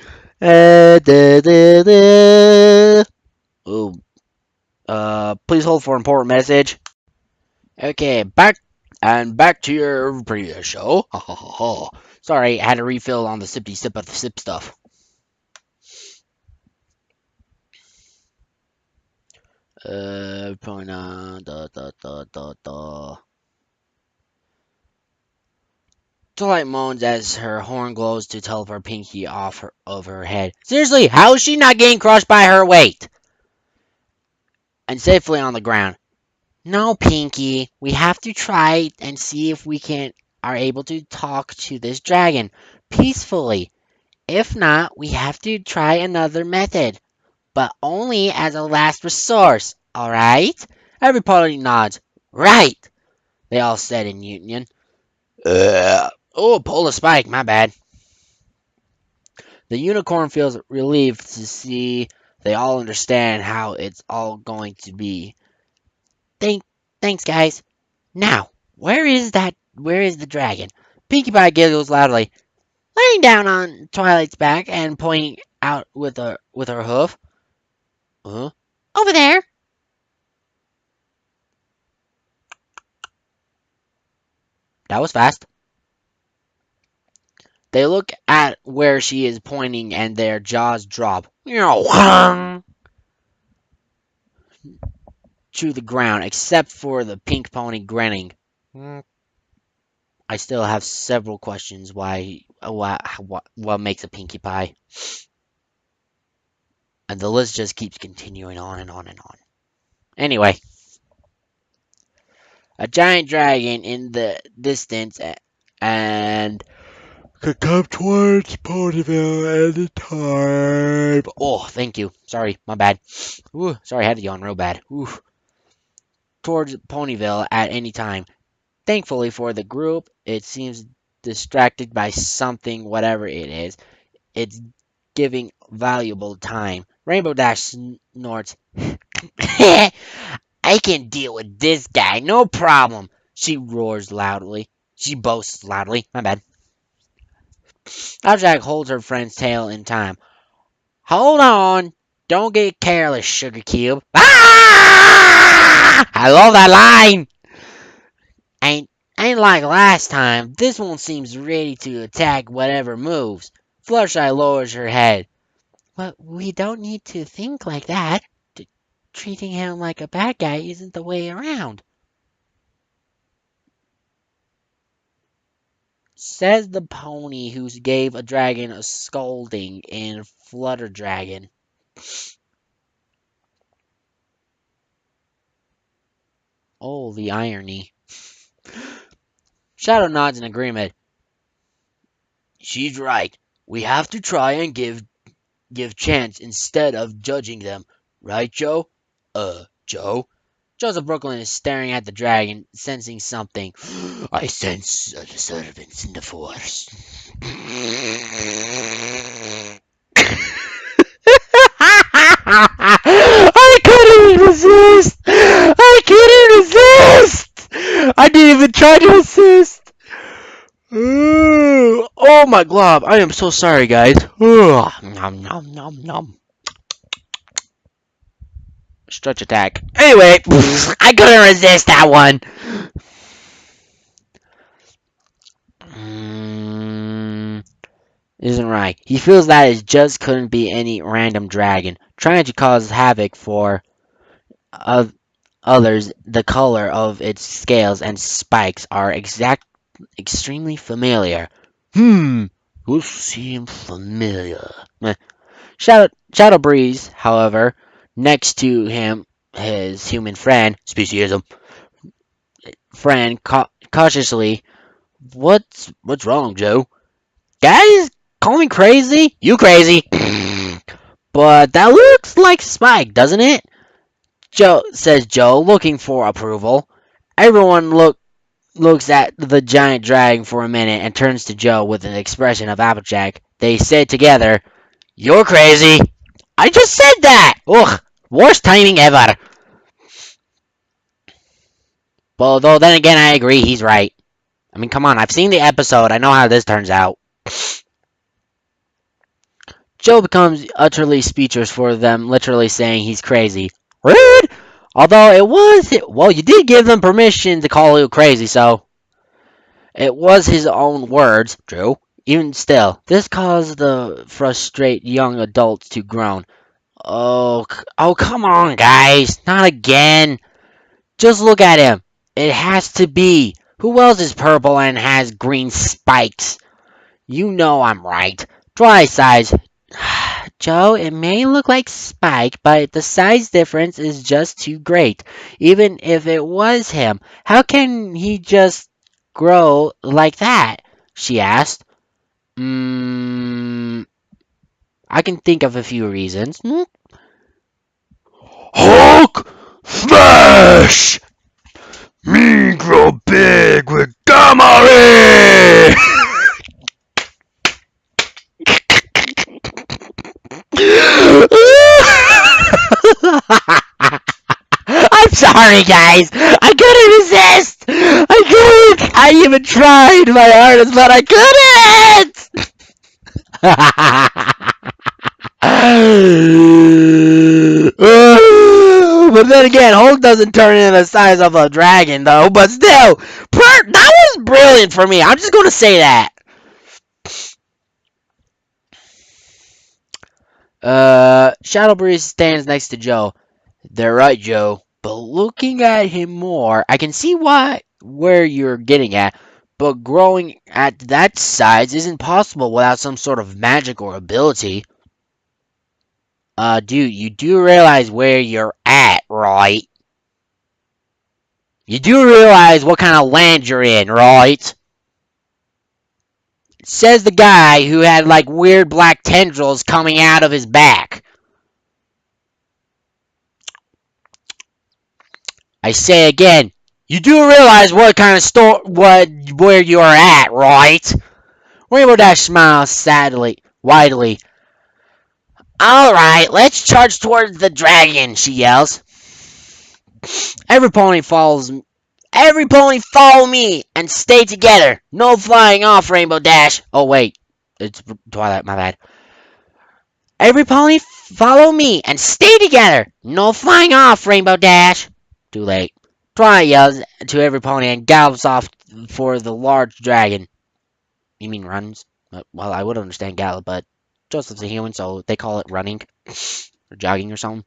Oh, please hold for important message. Okay, back to your previous show. Sorry, I had to refill on the sippy sip of the sip stuff. Point on Twilight moans as her horn glows to teleport Pinkie off of her head. Seriously, how is she not getting crushed by her weight? And safely on the ground. No, Pinkie, we have to try and see if we are able to talk to this dragon peacefully. If not, we have to try another method, but only as a last resource, alright? Everybody nods. Right, they all said in union. Oh, pull a spike, my bad. The unicorn feels relieved to see they all understand how it's all going to be. Thanks, guys. Now, where is the dragon? Pinkie Pie giggles loudly, laying down on Twilight's back and pointing out with her hoof. Huh? Over there. That was fast. They look at where she is pointing and their jaws drop. To the ground, except for the pink pony grinning. I still have several questions. What makes a Pinkie Pie? And the list just keeps continuing on and on and on. Anyway, a giant dragon in the distance and could come towards Ponyville any time. Oh, thank you. Sorry, my bad. Ooh, sorry, I had to yawn real bad. Ooh. Towards Ponyville at any time. Thankfully for the group, it seems distracted by something, whatever it is. It's giving valuable time. Rainbow Dash snorts. I can deal with this guy, no problem. She roars loudly. She boasts loudly. My bad. Applejack holds her friend's tail in time. Hold on. Don't get careless, Sugar Cube. Ah! I love that line. Ain't like last time. This one seems ready to attack whatever moves. Fluttershy lowers her head. Well, we don't need to think like that. Treating him like a bad guy isn't the way around. Says the pony who gave a dragon a scolding in Flutter Dragon. Oh, the irony. Shadow nods in agreement. She's right. We have to try and give chance instead of judging them. Right, Joe? Joe? Joseph Brooklyn is staring at the dragon, sensing something. I sense a disturbance in the force. I couldn't resist! I couldn't resist! I didn't even try to assist! Oh my glob, I am so sorry, guys. Nom nom nom nom. Stretch attack. Anyway, I couldn't resist that one. Isn't right. He feels that it just couldn't be any random dragon trying to cause havoc for others. The color of its scales and spikes are extremely familiar. Who seem familiar? Shadow Breeze, however, next to him, his human friend, speciesism friend, cautiously, what's wrong, Joe? Guys, call me crazy? You crazy? But that looks like Spike, doesn't it? Joe says Joe, looking for approval. Everyone looks at the giant dragon for a minute and turns to Joe with an expression of Applejack. They say together, "You're crazy." I just said that. Ugh, worst timing ever. Well, though then again, I agree. He's right. I mean, come on. I've seen the episode. I know how this turns out. Joe becomes utterly speechless for them literally saying he's crazy. Rude! Although it was, well, you did give them permission to call you crazy, so it was his own words, Joe. Even still, this caused the frustrated young adults to groan. Oh, come on, guys, not again. Just look at him. It has to be. Who else is purple and has green spikes? You know I'm right. Dry size. Joe, it may look like Spike, but the size difference is just too great. Even if it was him, how can he just grow like that? She asked. I can think of a few reasons. Hulk smash! Me grow big with gamma ray! I'm sorry, guys. I couldn't resist. I couldn't. I even tried my hardest, but I couldn't. But then again, Hulk doesn't turn into the size of a dragon, though. But still, that was brilliant for me. I'm just going to say that. Shadow Breeze stands next to Joe. They're right, Joe. But looking at him more, I can see where you're getting at. But growing at that size isn't possible without some sort of magic or ability. Dude, you do realize where you're at, right? You do realize what kind of land you're in, right? Says the guy who had like weird black tendrils coming out of his back. I say again, you do realize what kind of where you are at, right? Rainbow Dash smiles sadly, widely. Alright, let's charge towards the dragon, she yells. Every pony follow me and stay together. No flying off, Rainbow Dash. Oh wait, it's Twilight, my bad. Every pony follow me and stay together. No flying off, Rainbow Dash. Too late. Twilight yells to every pony and gallops off for the large dragon. You mean runs? Well, I would understand gallop, but Joseph's a human, so they call it running or jogging or something.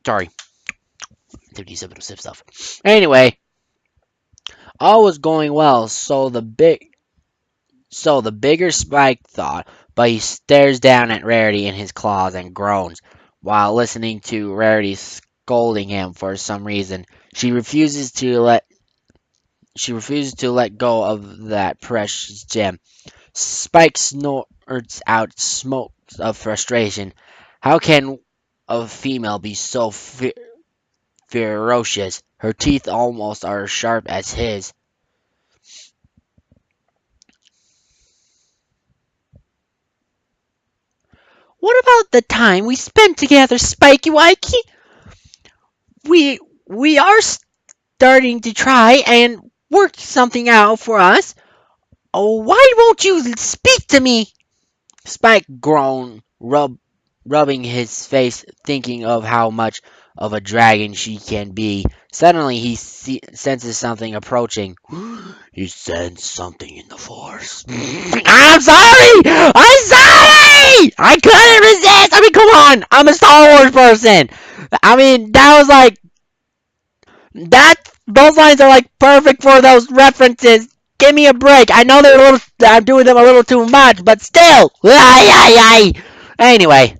Sorry. 57 stuff. Anyway, All was going well, so the bigger Spike thought, but he stares down at Rarity in his claws and groans while listening to Rarity scolding him for some reason. She refuses to let go of that precious gem. Spike snorts out smoke of frustration. How can a female be so ferocious? Her teeth almost are as sharp as his. What about the time we spent together, Spiky Wikey? We we are starting to try and work something out for us. Oh, why won't you speak to me? Spike groaned, rubbing his face, thinking of how much of a dragon she can be. Suddenly, he senses something approaching. He sensed something in the force. I'm sorry! I'm sorry! I couldn't resist! I mean, come on! I'm a Star Wars person! I mean, that was like, that, those lines are like perfect for those references. Give me a break. I know they're a little, I'm doing them a little too much, but still! Ay, ay, ay! Anyway,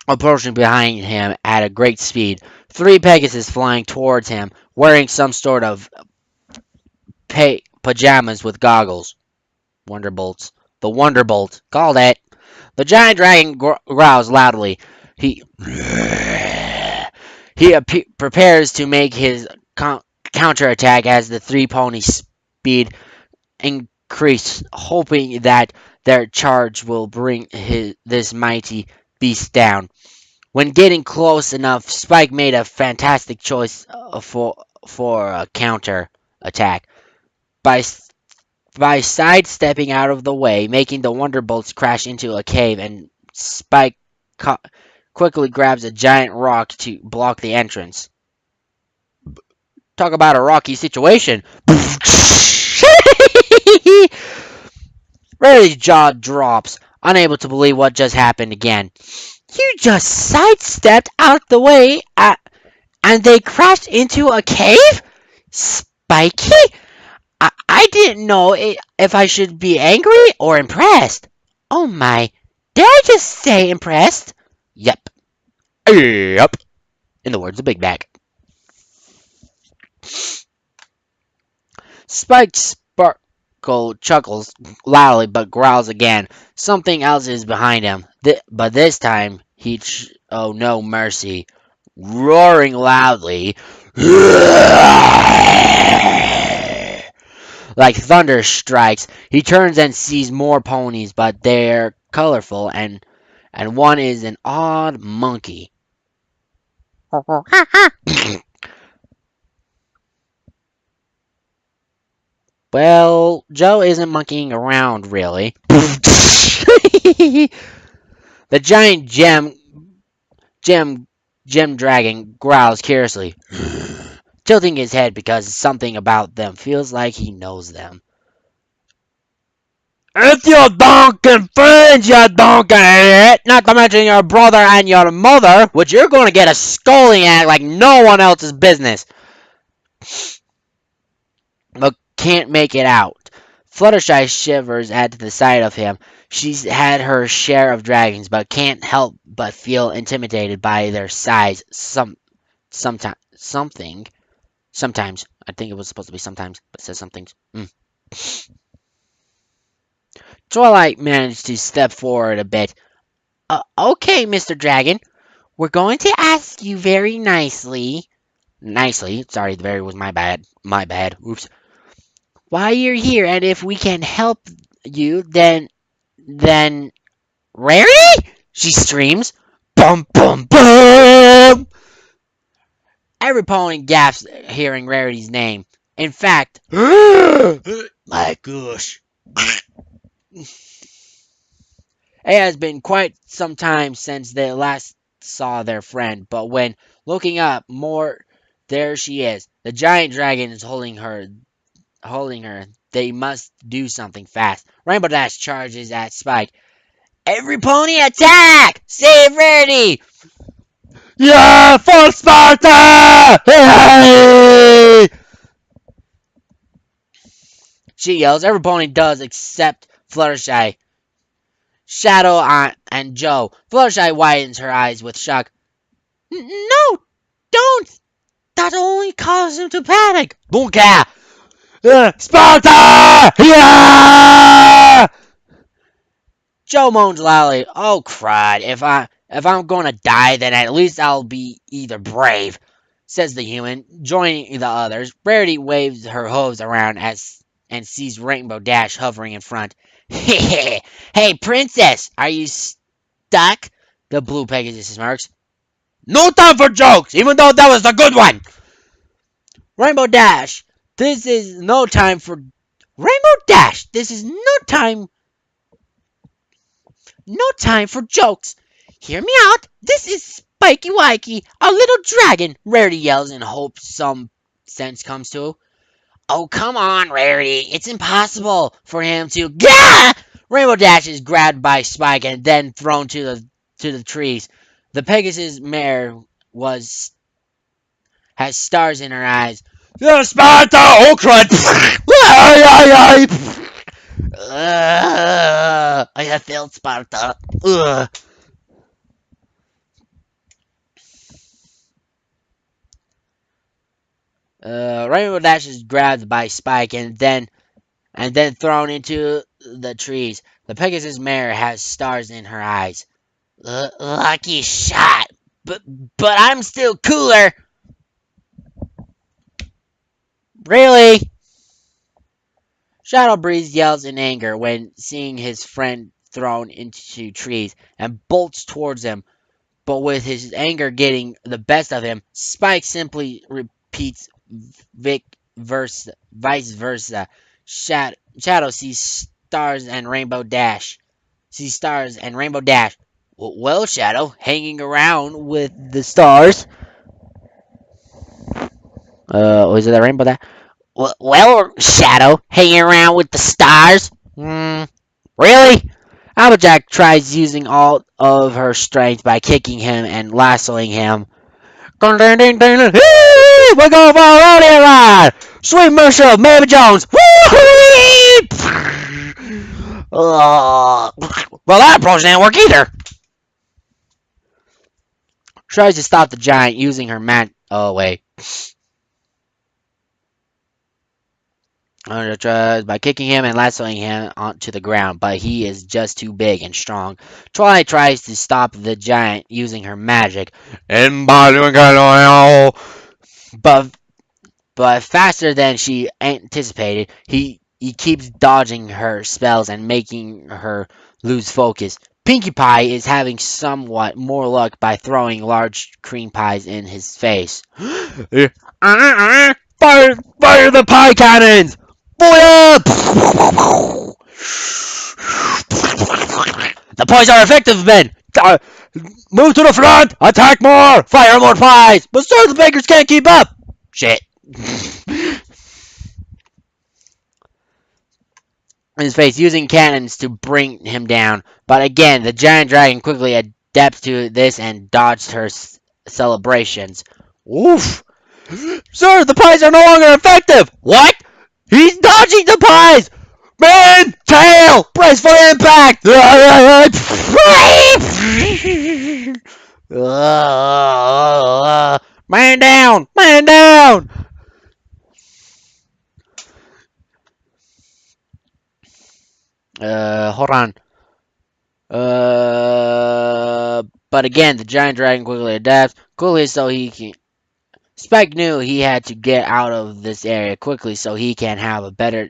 approaching behind him at a great speed, three Pegasus flying towards him, wearing some sort of pajamas with goggles. Wonderbolts. The Wonderbolt. Called it. The giant dragon growls loudly. He prepares to make his counterattack as the three ponies' speed increase, hoping that their charge will bring this mighty beast down. When getting close enough, Spike made a fantastic choice for a counter attack by sidestepping out of the way, making the Wonderbolts crash into a cave, and Spike quickly grabs a giant rock to block the entrance. Talk about a rocky situation. Rarely's jaw drops, unable to believe what just happened again. You just sidestepped out the way and they crashed into a cave? Spiky? I didn't know if I should be angry or impressed. Oh my, did I just say impressed? Yep. Yep. In the words of Big Mac. Spike Sparkle chuckles loudly but growls again. Something else is behind him, but this time he oh no mercy. Roaring loudly like thunder strikes, he turns and sees more ponies, but they're colorful and one is an odd monkey. Well, Joe isn't monkeying around, really. The giant gem dragon growls curiously, tilting his head because something about them feels like he knows them. It's your donkin' friends, you donkin' idiot! Not to mention your brother and your mother, which you're gonna get a scolding at like no one else's business. But can't make it out. Fluttershy shivers at the sight of him. She's had her share of dragons, but can't help but feel intimidated by their size. Sometimes. I think it was supposed to be sometimes, but it says somethings. Twilight managed to step forward a bit. Okay, Mr. Dragon. We're going to ask you very nicely. Nicely. Sorry, the very was my bad. My bad. Oops. Why you're here, and if we can help you, then Rarity? She screams. Bum bum bum! Every pony gasps hearing Rarity's name. In fact, my gosh. It has been quite some time since they last saw their friend, but when looking up more, there she is. The giant dragon is holding her. They must do something fast. Rainbow Dash charges at Spike. Every pony attack! Save Rarity! Yeah, for Sparta! Hey! She yells. Every pony does except Fluttershy, Shadow, and Joe. Fluttershy widens her eyes with shock. No, don't! That only causes him to panic. Don't care. Sparta! Yeah! Joe moans loudly. Oh crud! If I'm gonna die, then at least I'll be either brave, says the human, joining the others. Rarity waves her hooves around and sees Rainbow Dash hovering in front. Hey, princess, are you stuck? The blue Pegasus smirks. No time for jokes, even though that was a good one. Rainbow Dash, this is no time for Rainbow Dash. This is no time for jokes. Hear me out. This is Spiky Wikey, a little dragon. Rarity yells in hope some sense comes to. Oh, come on, Rarity. It's impossible for him to. Gah! Rainbow Dash is grabbed by Spike and then thrown to the trees. The Pegasus mare was has stars in her eyes. Sparta! Oh, crud! I have failed Sparta. Rainbow Dash is grabbed by Spike and then thrown into the trees. The Pegasus mare has stars in her eyes. Lucky shot, but I'm still cooler. Really? Shadow Breeze yells in anger when seeing his friend thrown into trees and bolts towards him. But with his anger getting the best of him, Spike simply repeats vice versa. Shadow sees stars and Rainbow Dash. Well, Shadow, hanging around with the stars. Was it the Rainbow Dash? Well, Shadow, hanging around with the stars. Really? Applejack tries using all of her strength by kicking him and lassoing him. We're going for a rodeo ride! Sweet Mercer of Mabel Jones! Well, that approach didn't work either. Tries to stop the giant using her Oh, wait. By kicking him and lassoing him onto the ground, but he is just too big and strong. Twilight tries to stop the giant using her magic, but faster than she anticipated, he keeps dodging her spells and making her lose focus. Pinkie Pie is having somewhat more luck by throwing large cream pies in his face. Fire the pie cannons! Fire! The pies are effective, men! Move to the front! Attack more! Fire more pies! But sir, the bakers can't keep up! Shit. In his face, using cannons to bring him down. But again, the giant dragon quickly adapts to this and dodged her celebrations. Oof! Sir, the pies are no longer effective! What? He's dodging the pies! Man! Tail! Brace for impact! Man down! Man down! Hold on. But again, the giant dragon quickly adapts. Quickly so he can... Spike knew he had to get out of this area quickly so he can have a better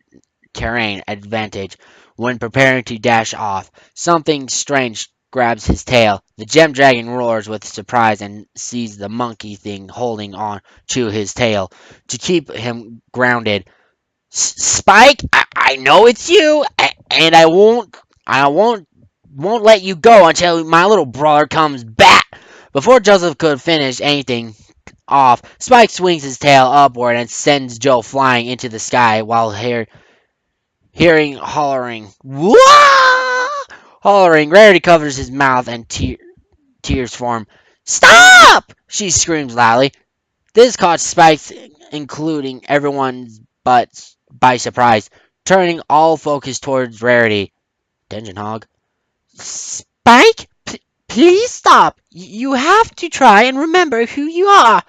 terrain advantage when preparing to dash off. Something strange grabs his tail. The gem dragon roars with surprise and sees the monkey thing holding on to his tail to keep him grounded. Spike, I know it's you, and I won't let you go until my little brother comes back. Before Joseph could finish anything off, Spike swings his tail upward and sends Joe flying into the sky while hearing hollering. Wah! Hollering, Rarity covers his mouth and tears form. Stop! She screams loudly. This caught Spike, including everyone's butts, by surprise, turning all focus towards Rarity. Dungeon Hog. Spike, please stop. You have to try and remember who you are.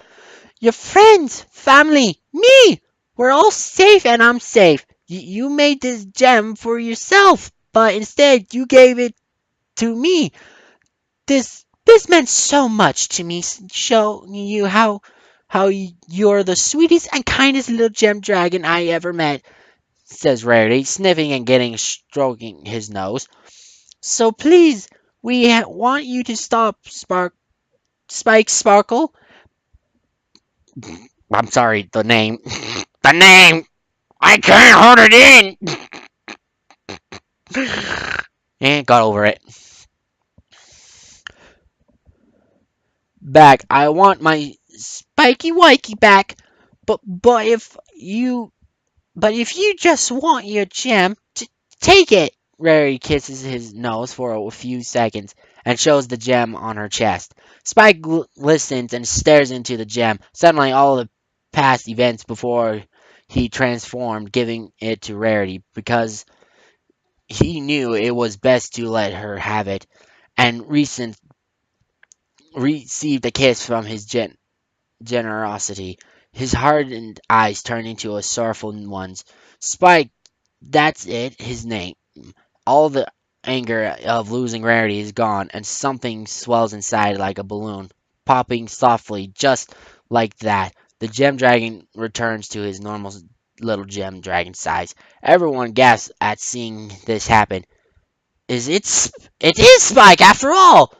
Your friends, family, me. We're all safe and I'm safe. You made this gem for yourself, but instead you gave it to me. This meant so much to me, showing you how you're the sweetest and kindest little gem dragon I ever met, says Rarity, sniffing and getting stroking his nose. So please, we want you to stop, Spike Sparkle. I'm sorry, the name. The name! I can't hold it in! And got over it. Back. I want my spiky wikey back. But if you just want your gem, take it. Rarity kisses his nose for a few seconds and shows the gem on her chest. Spike listens and stares into the gem. Suddenly, all the past events before he transformed, giving it to Rarity because he knew it was best to let her have it, and received a kiss from his generosity. His hardened eyes turned into a sorrowful ones. Spike, that's it, his name. All the anger of losing Rarity is gone, and something swells inside like a balloon, popping softly, just like that. The gem dragon returns to his normal little gem dragon size. Everyone gasps at seeing this happen. It is Spike after all!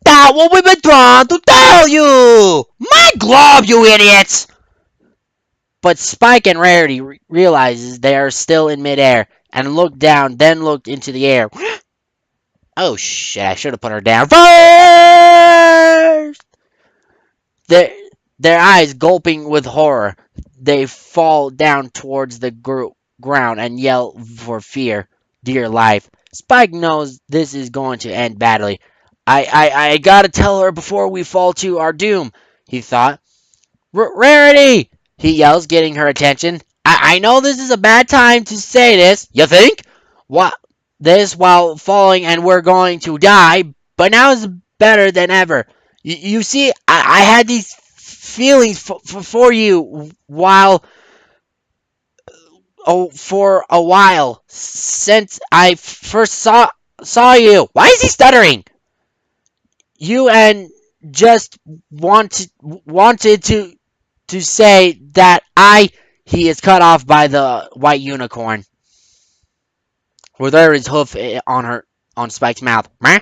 That's what we've been trying to tell you! My glove, you idiots! But Spike and Rarity realizes they are still in midair and look down, then look into the air. Oh shit, I should have put her down first! Their, their eyes gulping with horror, they fall down towards the ground and yell for fear, dear life. Spike knows this is going to end badly. I gotta tell her before we fall to our doom, he thought. Rarity! He yells, getting her attention. I know this is a bad time to say this. You think? What? This while falling and we're going to die, but now is better than ever. You see, I had these feelings for you for a while since I first saw you. Why is he stuttering? You and just wanted to say that he is cut off by the white unicorn. With his hoof on Spike's mouth. Meh?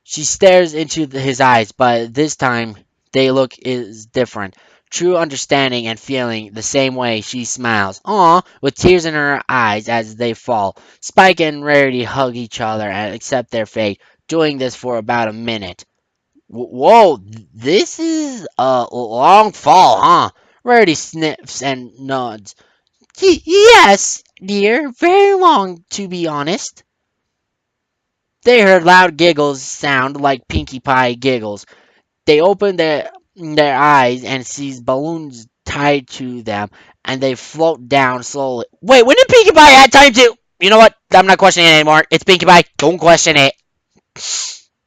She stares into his eyes, but this time they look is different. True understanding and feeling the same way. She smiles. Aw, with tears in her eyes as they fall. Spike and Rarity hug each other and accept their fate, doing this for about a minute. Whoa, this is a long fall, huh? Rarity sniffs and nods. Yes, dear, very long, to be honest. They heard loud giggles sound like Pinkie Pie giggles. They opened their eyes and sees balloons tied to them, and they float down slowly. Wait, when did Pinkie Pie have time to? You know what? I'm not questioning it anymore. It's Pinkie Pie. Don't question it.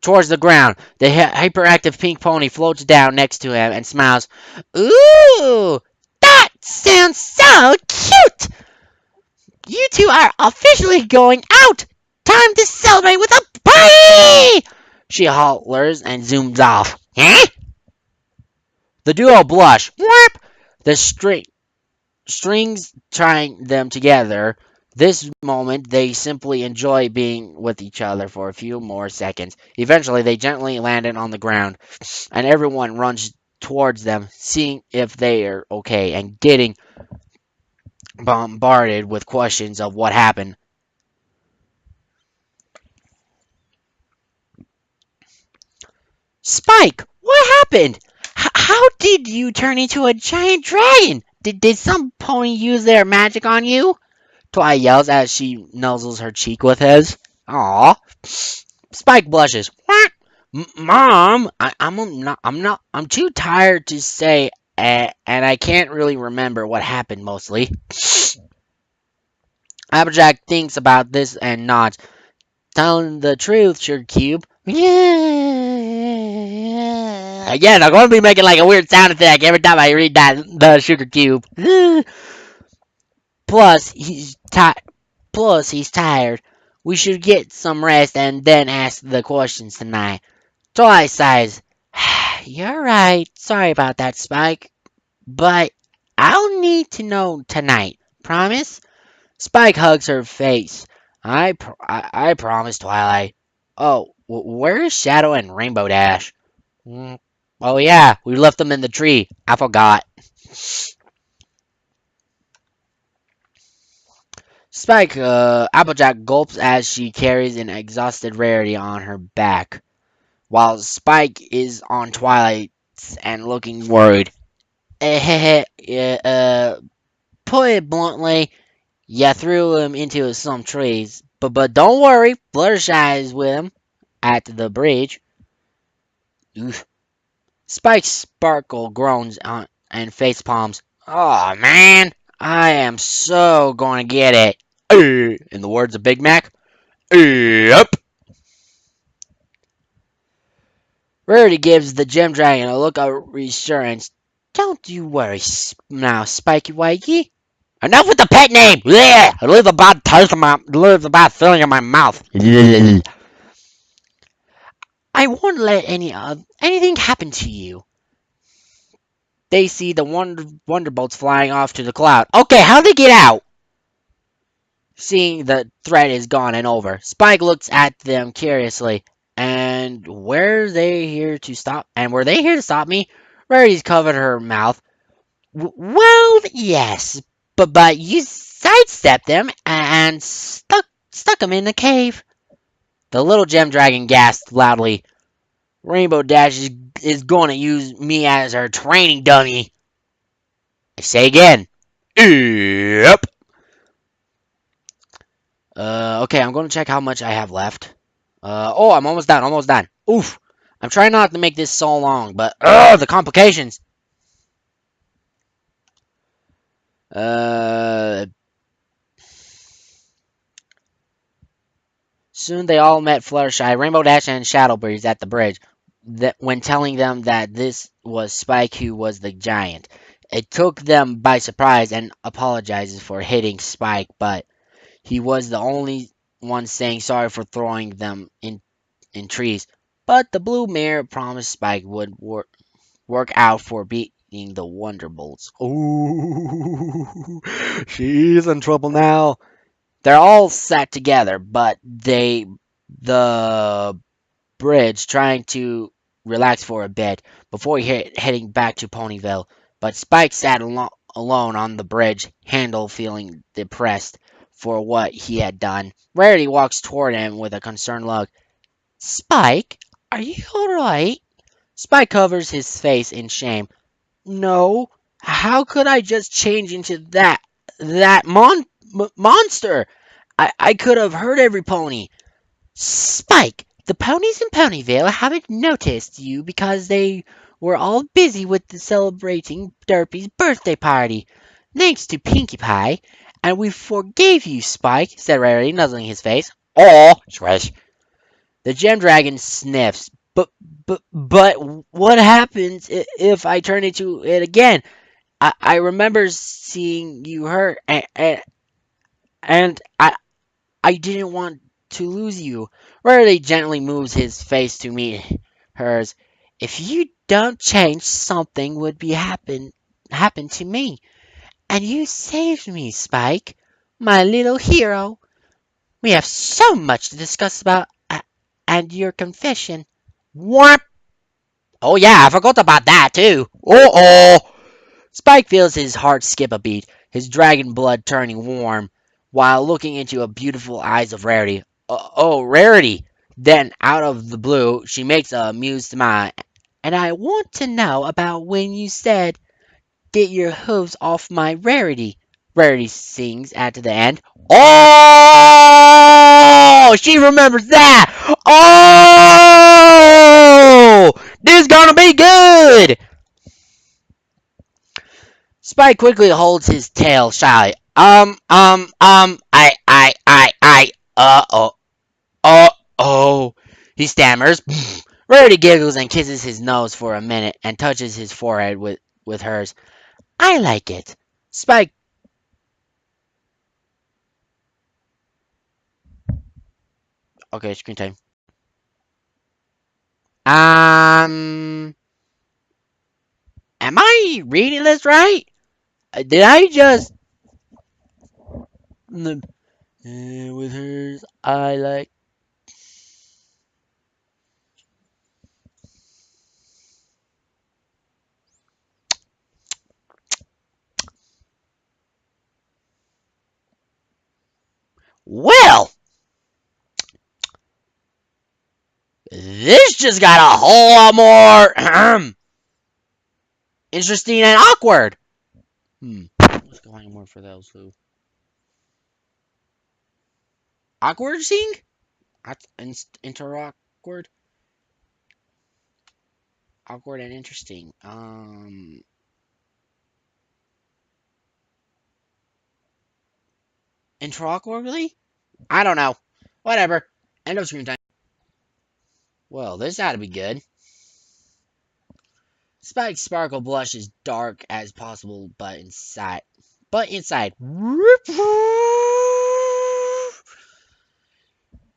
Towards the ground, the hyperactive pink pony floats down next to him and smiles. Ooh, that sounds so cute! You two are officially going out! Time to celebrate with a party! She hollers and zooms off. Huh? The duo blush. Whoop! The strings tying them together. This moment, they simply enjoy being with each other for a few more seconds. Eventually, they gently landed on the ground, and everyone runs towards them, seeing if they are okay, and getting bombarded with questions of what happened. Spike, what happened? How did you turn into a giant dragon? Did some pony use their magic on you? Twi yells as she nuzzles her cheek with his. Aww. Spike blushes. What? Mom, I'm too tired to say, and I can't really remember what happened mostly. Applejack thinks about this and nods. Telling the truth, Sugar Cube. Yeah. Again, I'm going to be making like a weird sound effect every time I read that the Sugar Cube. Plus, he's tired. We should get some rest and then ask the questions tonight. Twilight sighs. You're right. Sorry about that, Spike. But I'll need to know tonight. Promise? Spike hugs her face. I promise, Twilight. Oh, where is Shadow and Rainbow Dash? Mm, Oh yeah, we left them in the tree. I forgot. Spike, Applejack gulps as she carries an exhausted Rarity on her back, while Spike is on Twilight and looking worried. Yeah, put it bluntly, you threw him into some trees. But don't worry, Fluttershy is with him at the bridge. Oof. Spike Sparkle groans and face palms. Oh man, I am so going to get it. In the words of Big Mac, yep. Rarity gives the Gem Dragon a look of reassurance. Don't you worry now, Spiky Wakey. Enough with the pet name! Blech! Leave the bad taste in leave the bad feeling in my mouth. I won't let anything happen to you. They see the Wonderbolts flying off to the cloud. Okay, how'd they get out? Seeing the threat is gone and over, Spike looks at them curiously. And were they here to stop? And were they here to stop me? Rarity's covered her mouth. Well, yes, but you sidestepped them and stuck them in the cave. The little gem dragon gasped loudly. Rainbow Dash is going to use me as her training dummy. I say again. Yep. Okay, I'm going to check how much I have left. Oh, I'm almost done, almost done. Oof. I'm trying not to make this so long, but, the complications. Soon they all met Fluttershy, Rainbow Dash, and Shadow Breeze at the bridge, when telling them that this was Spike who was the giant. It took them by surprise and apologizes for hitting Spike, but he was the only one saying sorry for throwing them in trees. But the blue mare promised Spike would work out for beating the Wonderbolts. Ooh, she's in trouble now. They're all sat together, but the bridge, trying to relax for a bit before heading back to Ponyville. But Spike sat alone on the bridge handle, feeling depressed for what he had done. Rarity walks toward him with a concerned look. Spike, are you alright? Spike covers his face in shame. No, how could I just change into that monster? I could have hurt every pony. Spike, the ponies in Ponyville haven't noticed you because they were all busy with celebrating Derpy's birthday party. Thanks to Pinkie Pie. And we forgave you, Spike, said Rarity, nuzzling his face. Oh, swish. The Gem Dragon sniffs. But what happens if I turn into it again? I remember seeing you hurt, and I didn't want to lose you. Rarity gently moves his face to meet hers. If you don't change, something would be happen to me. And you saved me, Spike, my little hero. We have so much to discuss about, and your confession. What? Oh yeah, I forgot about that too. Uh-oh. Spike feels his heart skip a beat, his dragon blood turning warm, while looking into a beautiful eyes of Rarity. Oh, Rarity! Then, out of the blue, she makes a amused smile. And I want to know about when you said, get your hooves off my Rarity. Rarity sings at the end. Oh! She remembers that! Spike quickly holds his tail shyly. Uh, oh, he stammers. Rarity giggles and kisses his nose for a minute and touches his forehead with hers. I like it. Spike. Okay, screen time. Am I reading this right? Did I just. With hers, I like. Well, this just got a whole lot more interesting and awkward. Let's go find more for those who. Awkward scene? Inter-awkward? Awkward and interesting. Inter-awkwardly? I don't know. Whatever. End of screen time. Well, this had to be good. Spike's sparkle blush is dark as possible, but inside.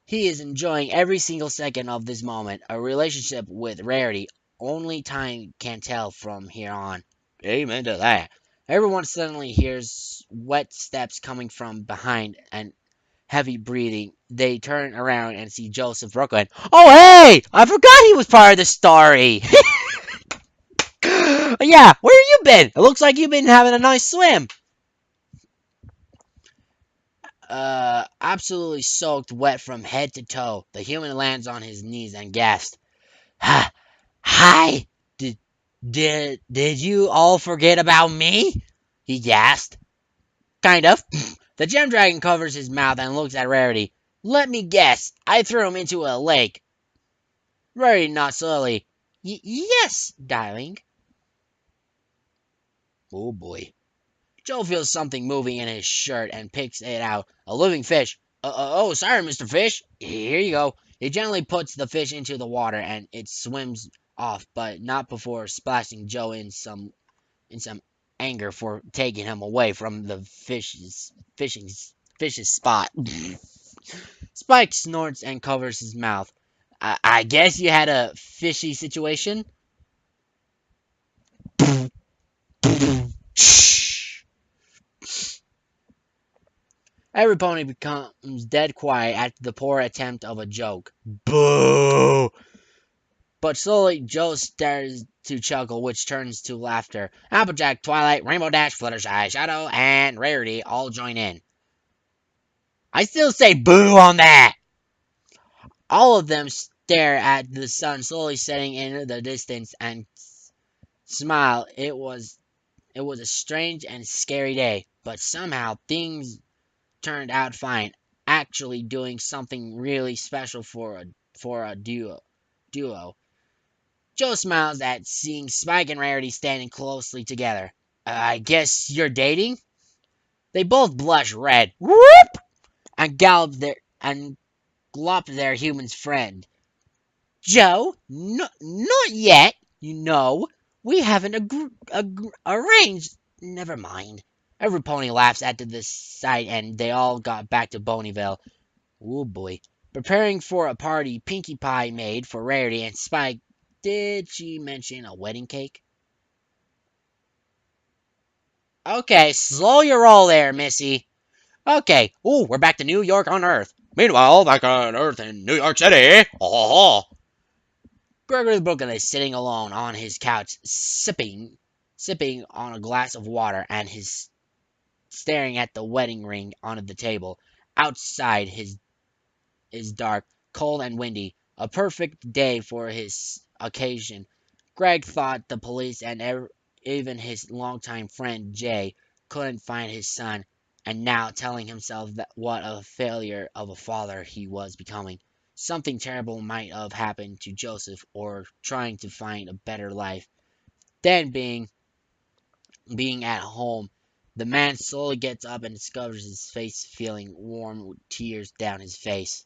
He is enjoying every single second of this moment. A relationship with Rarity. Only time can tell from here on. Amen to that. Everyone suddenly hears wet steps coming from behind and heavy breathing. They turn around and see Joseph Brooklyn. Oh, hey! I forgot he was part of the story. Yeah, where you been? It looks like you've been having a nice swim. Absolutely soaked wet from head to toe. The human lands on his knees and gasps. Hi. Did you all forget about me? He gasped. Kind of. The gem dragon covers his mouth and looks at Rarity. Let me guess. I threw him into a lake. Rarity nods slowly. Yes, darling. Oh boy. Joe feels something moving in his shirt and picks it out. A living fish. Oh, sorry, Mr. Fish. Here you go. He gently puts the fish into the water and it swims off, but not before splashing Joe in some anger for taking him away from the fish's spot. Spike snorts and covers his mouth. I guess you had a fishy situation? Shh. Every pony becomes dead quiet at the poor attempt of a joke. Boo! But slowly, Joe starts to chuckle, which turns to laughter. Applejack, Twilight, Rainbow Dash, Fluttershy, Shadow, and Rarity all join in. I still say boo on that! All of them stare at the sun slowly setting in the distance and smile. It was a strange and scary day, but somehow things turned out fine. Actually doing something really special for a duo. Joe smiles at seeing Spike and Rarity standing closely together. I guess you're dating? They both blush red. Whoop! And glop their human's friend. Joe, not yet. You know, we haven't arranged. Never mind. Every pony laughs at this sight, and they all got back to Boneyville. Oh boy. Preparing for a party Pinkie Pie made for Rarity and Spike. Did she mention a wedding cake? Okay, slow your roll there, Missy. Okay. Ooh, we're back to New York on Earth. Meanwhile, back on Earth in New York City. Oh. Gregory Brooklyn is sitting alone on his couch, sipping on a glass of water, and his staring at the wedding ring on the table. Outside is dark, cold, and windy. A perfect day for his occasion. Greg thought the police and even his longtime friend Jay couldn't find his son, and now telling himself that what a failure of a father he was becoming. Something terrible might have happened to Joseph, or trying to find a better life than being Being at home, the man slowly gets up and discovers his face feeling warm with tears down his face.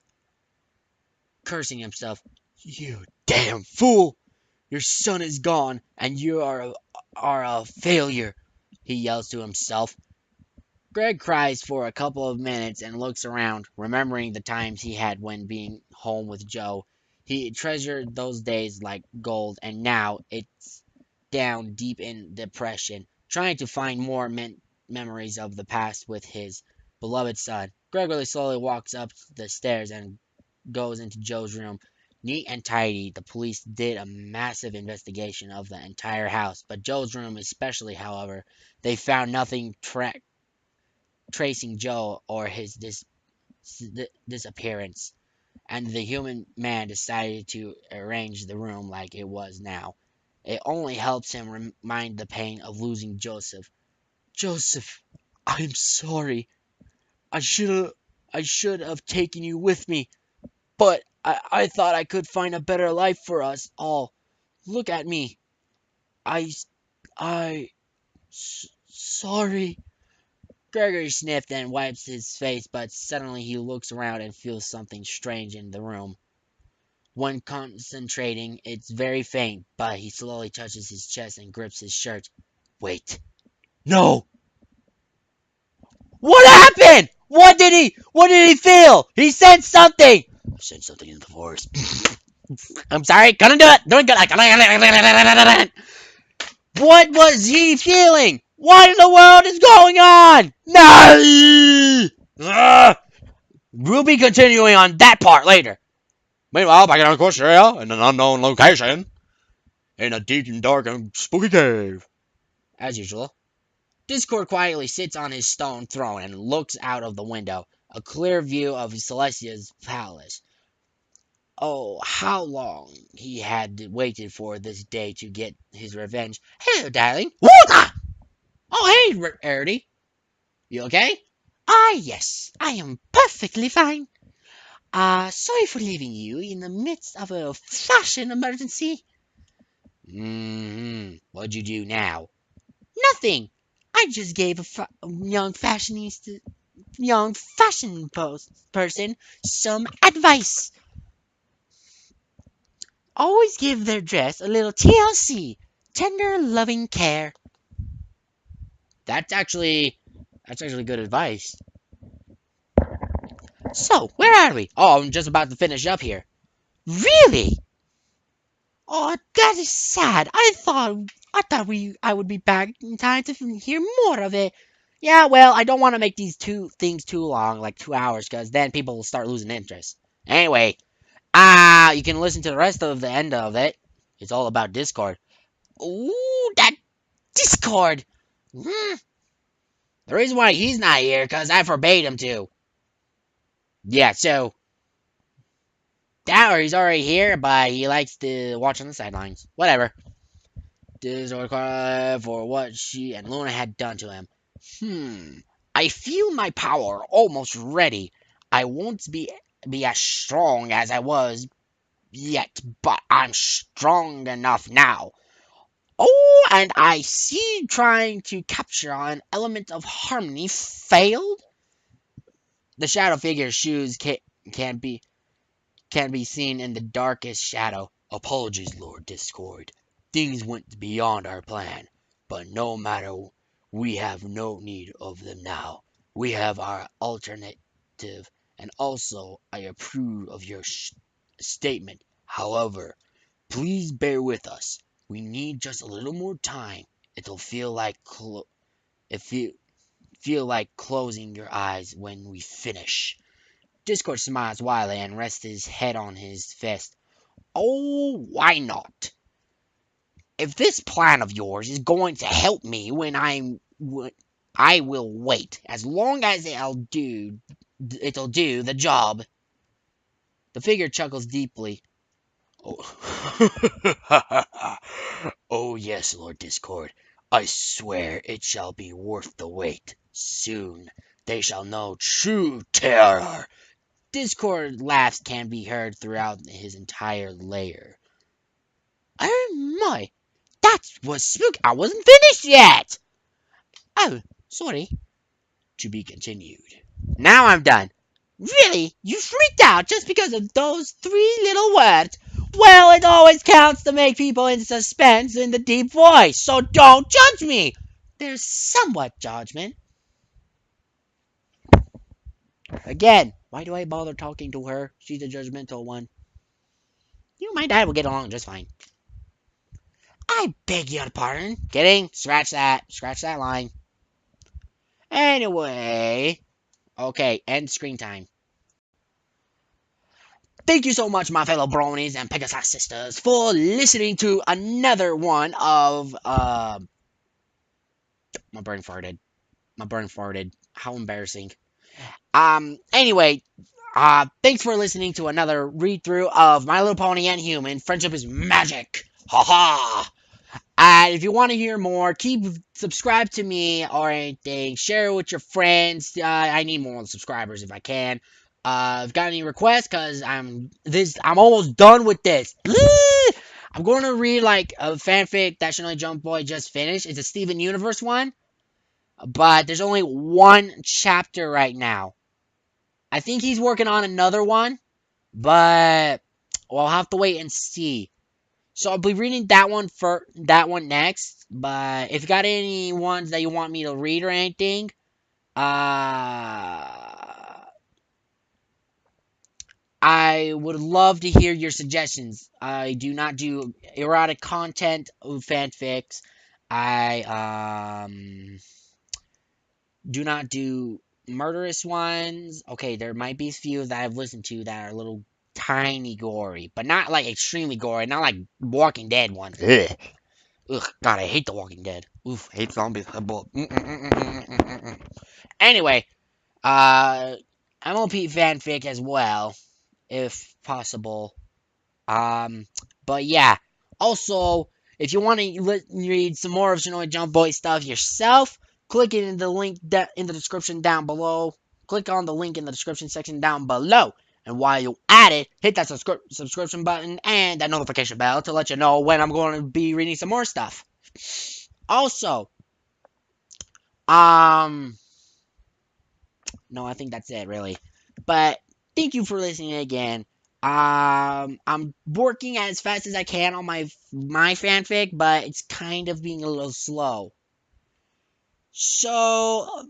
Cursing himself, "You damn fool! Your son is gone, and you are a failure," he yells to himself. Greg cries for a couple of minutes and looks around, remembering the times he had when being home with Joe. He treasured those days like gold, and now it's down deep in depression, trying to find more memories of the past with his beloved son. Gregory slowly walks up the stairs and goes into Joe's room. Neat and tidy, the police did a massive investigation of the entire house, but Joe's room especially, however, they found nothing tracing Joe or his disappearance, and the human man decided to arrange the room like it was now. It only helps him remind the pain of losing Joseph. "Joseph, I'm sorry. I should I should have taken you with me, but I thought I could find a better life for us all. Look at me. I I sorry." Gregory sniffed and wipes his face, but suddenly he looks around and feels something strange in the room. When concentrating, it's very faint, but he slowly touches his chest and grips his shirt. "Wait. No! What happened? What did he feel? He said something! I said something in the forest. I'm sorry, gonna do it! Doing good! What was he feeling? What in the world is going on? No! We'll be continuing on that part later. Meanwhile, back in our course area, in an unknown location, in a deep and dark and spooky cave. As usual, Discord quietly sits on his stone throne and looks out of the window, a clear view of Celestia's palace. Oh, how long he had waited for this day to get his revenge. "Hello, darling." Water! "Oh, hey, Ernie. You okay?" "Ah, yes, I am perfectly fine. Sorry for leaving you in the midst of a fashion emergency." What'd you do now?" "Nothing. I just gave a young fashion person some advice. Always give their dress a little TLC, tender, loving care." That's actually that's actually good advice. "So, where are we?" "Oh, I'm just about to finish up here." "Really? Oh, that is sad. I would be back in time to hear more of it." "Yeah, well, I don't want to make these two things too long, like 2 hours, because then people will start losing interest. Anyway, you can listen to the rest of the end of it. It's all about Discord." "Ooh, that Discord! Mm, the reason why he's not here, because I forbade him to." "Yeah, so, that or he's already here, but he likes to watch on the sidelines. Whatever." Discord cry for what she and Luna had done to him. I feel my power almost ready. I won't be as strong as I was yet, but I'm strong enough now. Oh, and I see trying to capture an element of harmony failed." The shadow figure's shoes can be can be seen in the darkest shadow. "Apologies, Lord Discord. Things went beyond our plan, but no matter, we have no need of them now. We have our alternative, and also I approve of your statement. However, please bear with us. We need just a little more time. It'll feel like it feel like closing your eyes when we finish." Discord smiles wildly and rests his head on his fist. "Oh, why not? If this plan of yours is going to help me when I will wait. As long as it'll do the job." The figure chuckles deeply. "Oh, oh yes, Lord Discord. I swear it shall be worth the wait. Soon they shall know true terror." Discord laughs can be heard throughout his entire lair. "Oh my, that was spooky. I wasn't finished yet." Oh, sorry. To be continued. Now I'm done. Really? You freaked out just because of those 3 little words? Well, it always counts to make people in suspense in the deep voice, so don't judge me. There's somewhat judgment. Again, why do I bother talking to her? She's the judgmental one. You and my dad will get along just fine. I beg your pardon. Kidding. Scratch that. Scratch that line. Anyway. Okay, end screen time. Thank you so much, my fellow bronies and Pegasus sisters, for listening to another one of, my brain farted. My brain farted. How embarrassing. Anyway, thanks for listening to another read-through of My Little Pony and Human. Friendship is magic. Ha And if you want to hear more, subscribe to me or anything. Share it with your friends. I need more subscribers if I can. If got any requests, cause I'm almost done with this. I'm going to read like a fanfic that Shinobi Jump Boy just finished. It's a Steven Universe one, but there's only one chapter right now. I think he's working on another one, but we'll have to wait and see. So I'll be reading that one next. But if you got any ones that you want me to read or anything, I would love to hear your suggestions. I do not do erotic content of fanfics. I do not do murderous ones. Okay, there might be a few that I've listened to that are a little tiny gory, but not like extremely gory, not like Walking Dead ones. Ugh. Ugh, God, I hate The Walking Dead. Oof, hate zombies. Anyway, MLP fanfic as well, if possible. But yeah. Also, if you want to read some more of Shinobi Jump Boy stuff yourself, click it in the link in the description down below. Click on the link in the description section down below. And while you're at it, hit that subscription button and that notification bell to let you know when I'm going to be reading some more stuff. Also, no, I think that's it, really. But thank you for listening again. I'm working as fast as I can on my fanfic, but it's kind of being a little slow. So,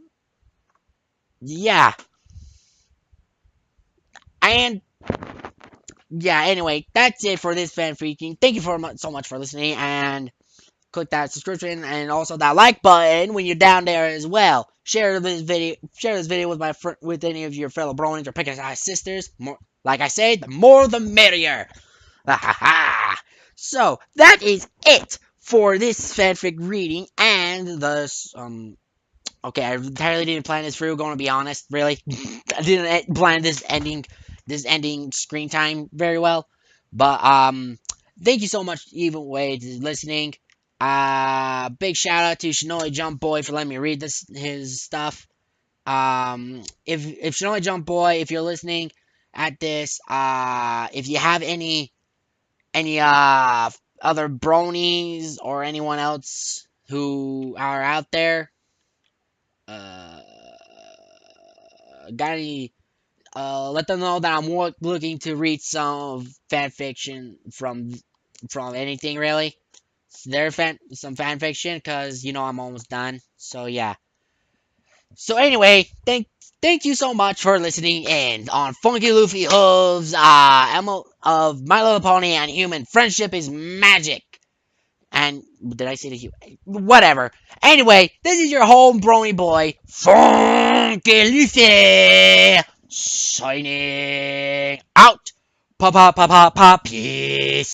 yeah. And, yeah, anyway, that's it for this fanfic. Thank you so much for listening, and click that subscription and also that like button when you're down there as well. Share this video with any of your fellow bronies or Pegasus sisters. More, like I say, the more the merrier. So that is it for this fanfic reading and the Okay, I entirely didn't plan this through. Going to be honest, really, I didn't plan this ending screen time very well. But thank you so much either way to listening. Big shout out to Shinobi Jump Boy for letting me read his stuff. If Shinobi Jump Boy, if you're listening at this, if you have any other bronies or anyone else who are out there, got any, let them know that I'm looking to read some fan fiction from anything really. Some fan fiction, because you know I'm almost done. So yeah. So anyway, thank you so much for listening in on Funky Luffy Hooves, of My Little Pony and Human. Friendship is magic. And did I say the human? Whatever. Anyway, this is your home brony boy, Funky Luffy, signing out. Pa pa pa pa pa. Peace.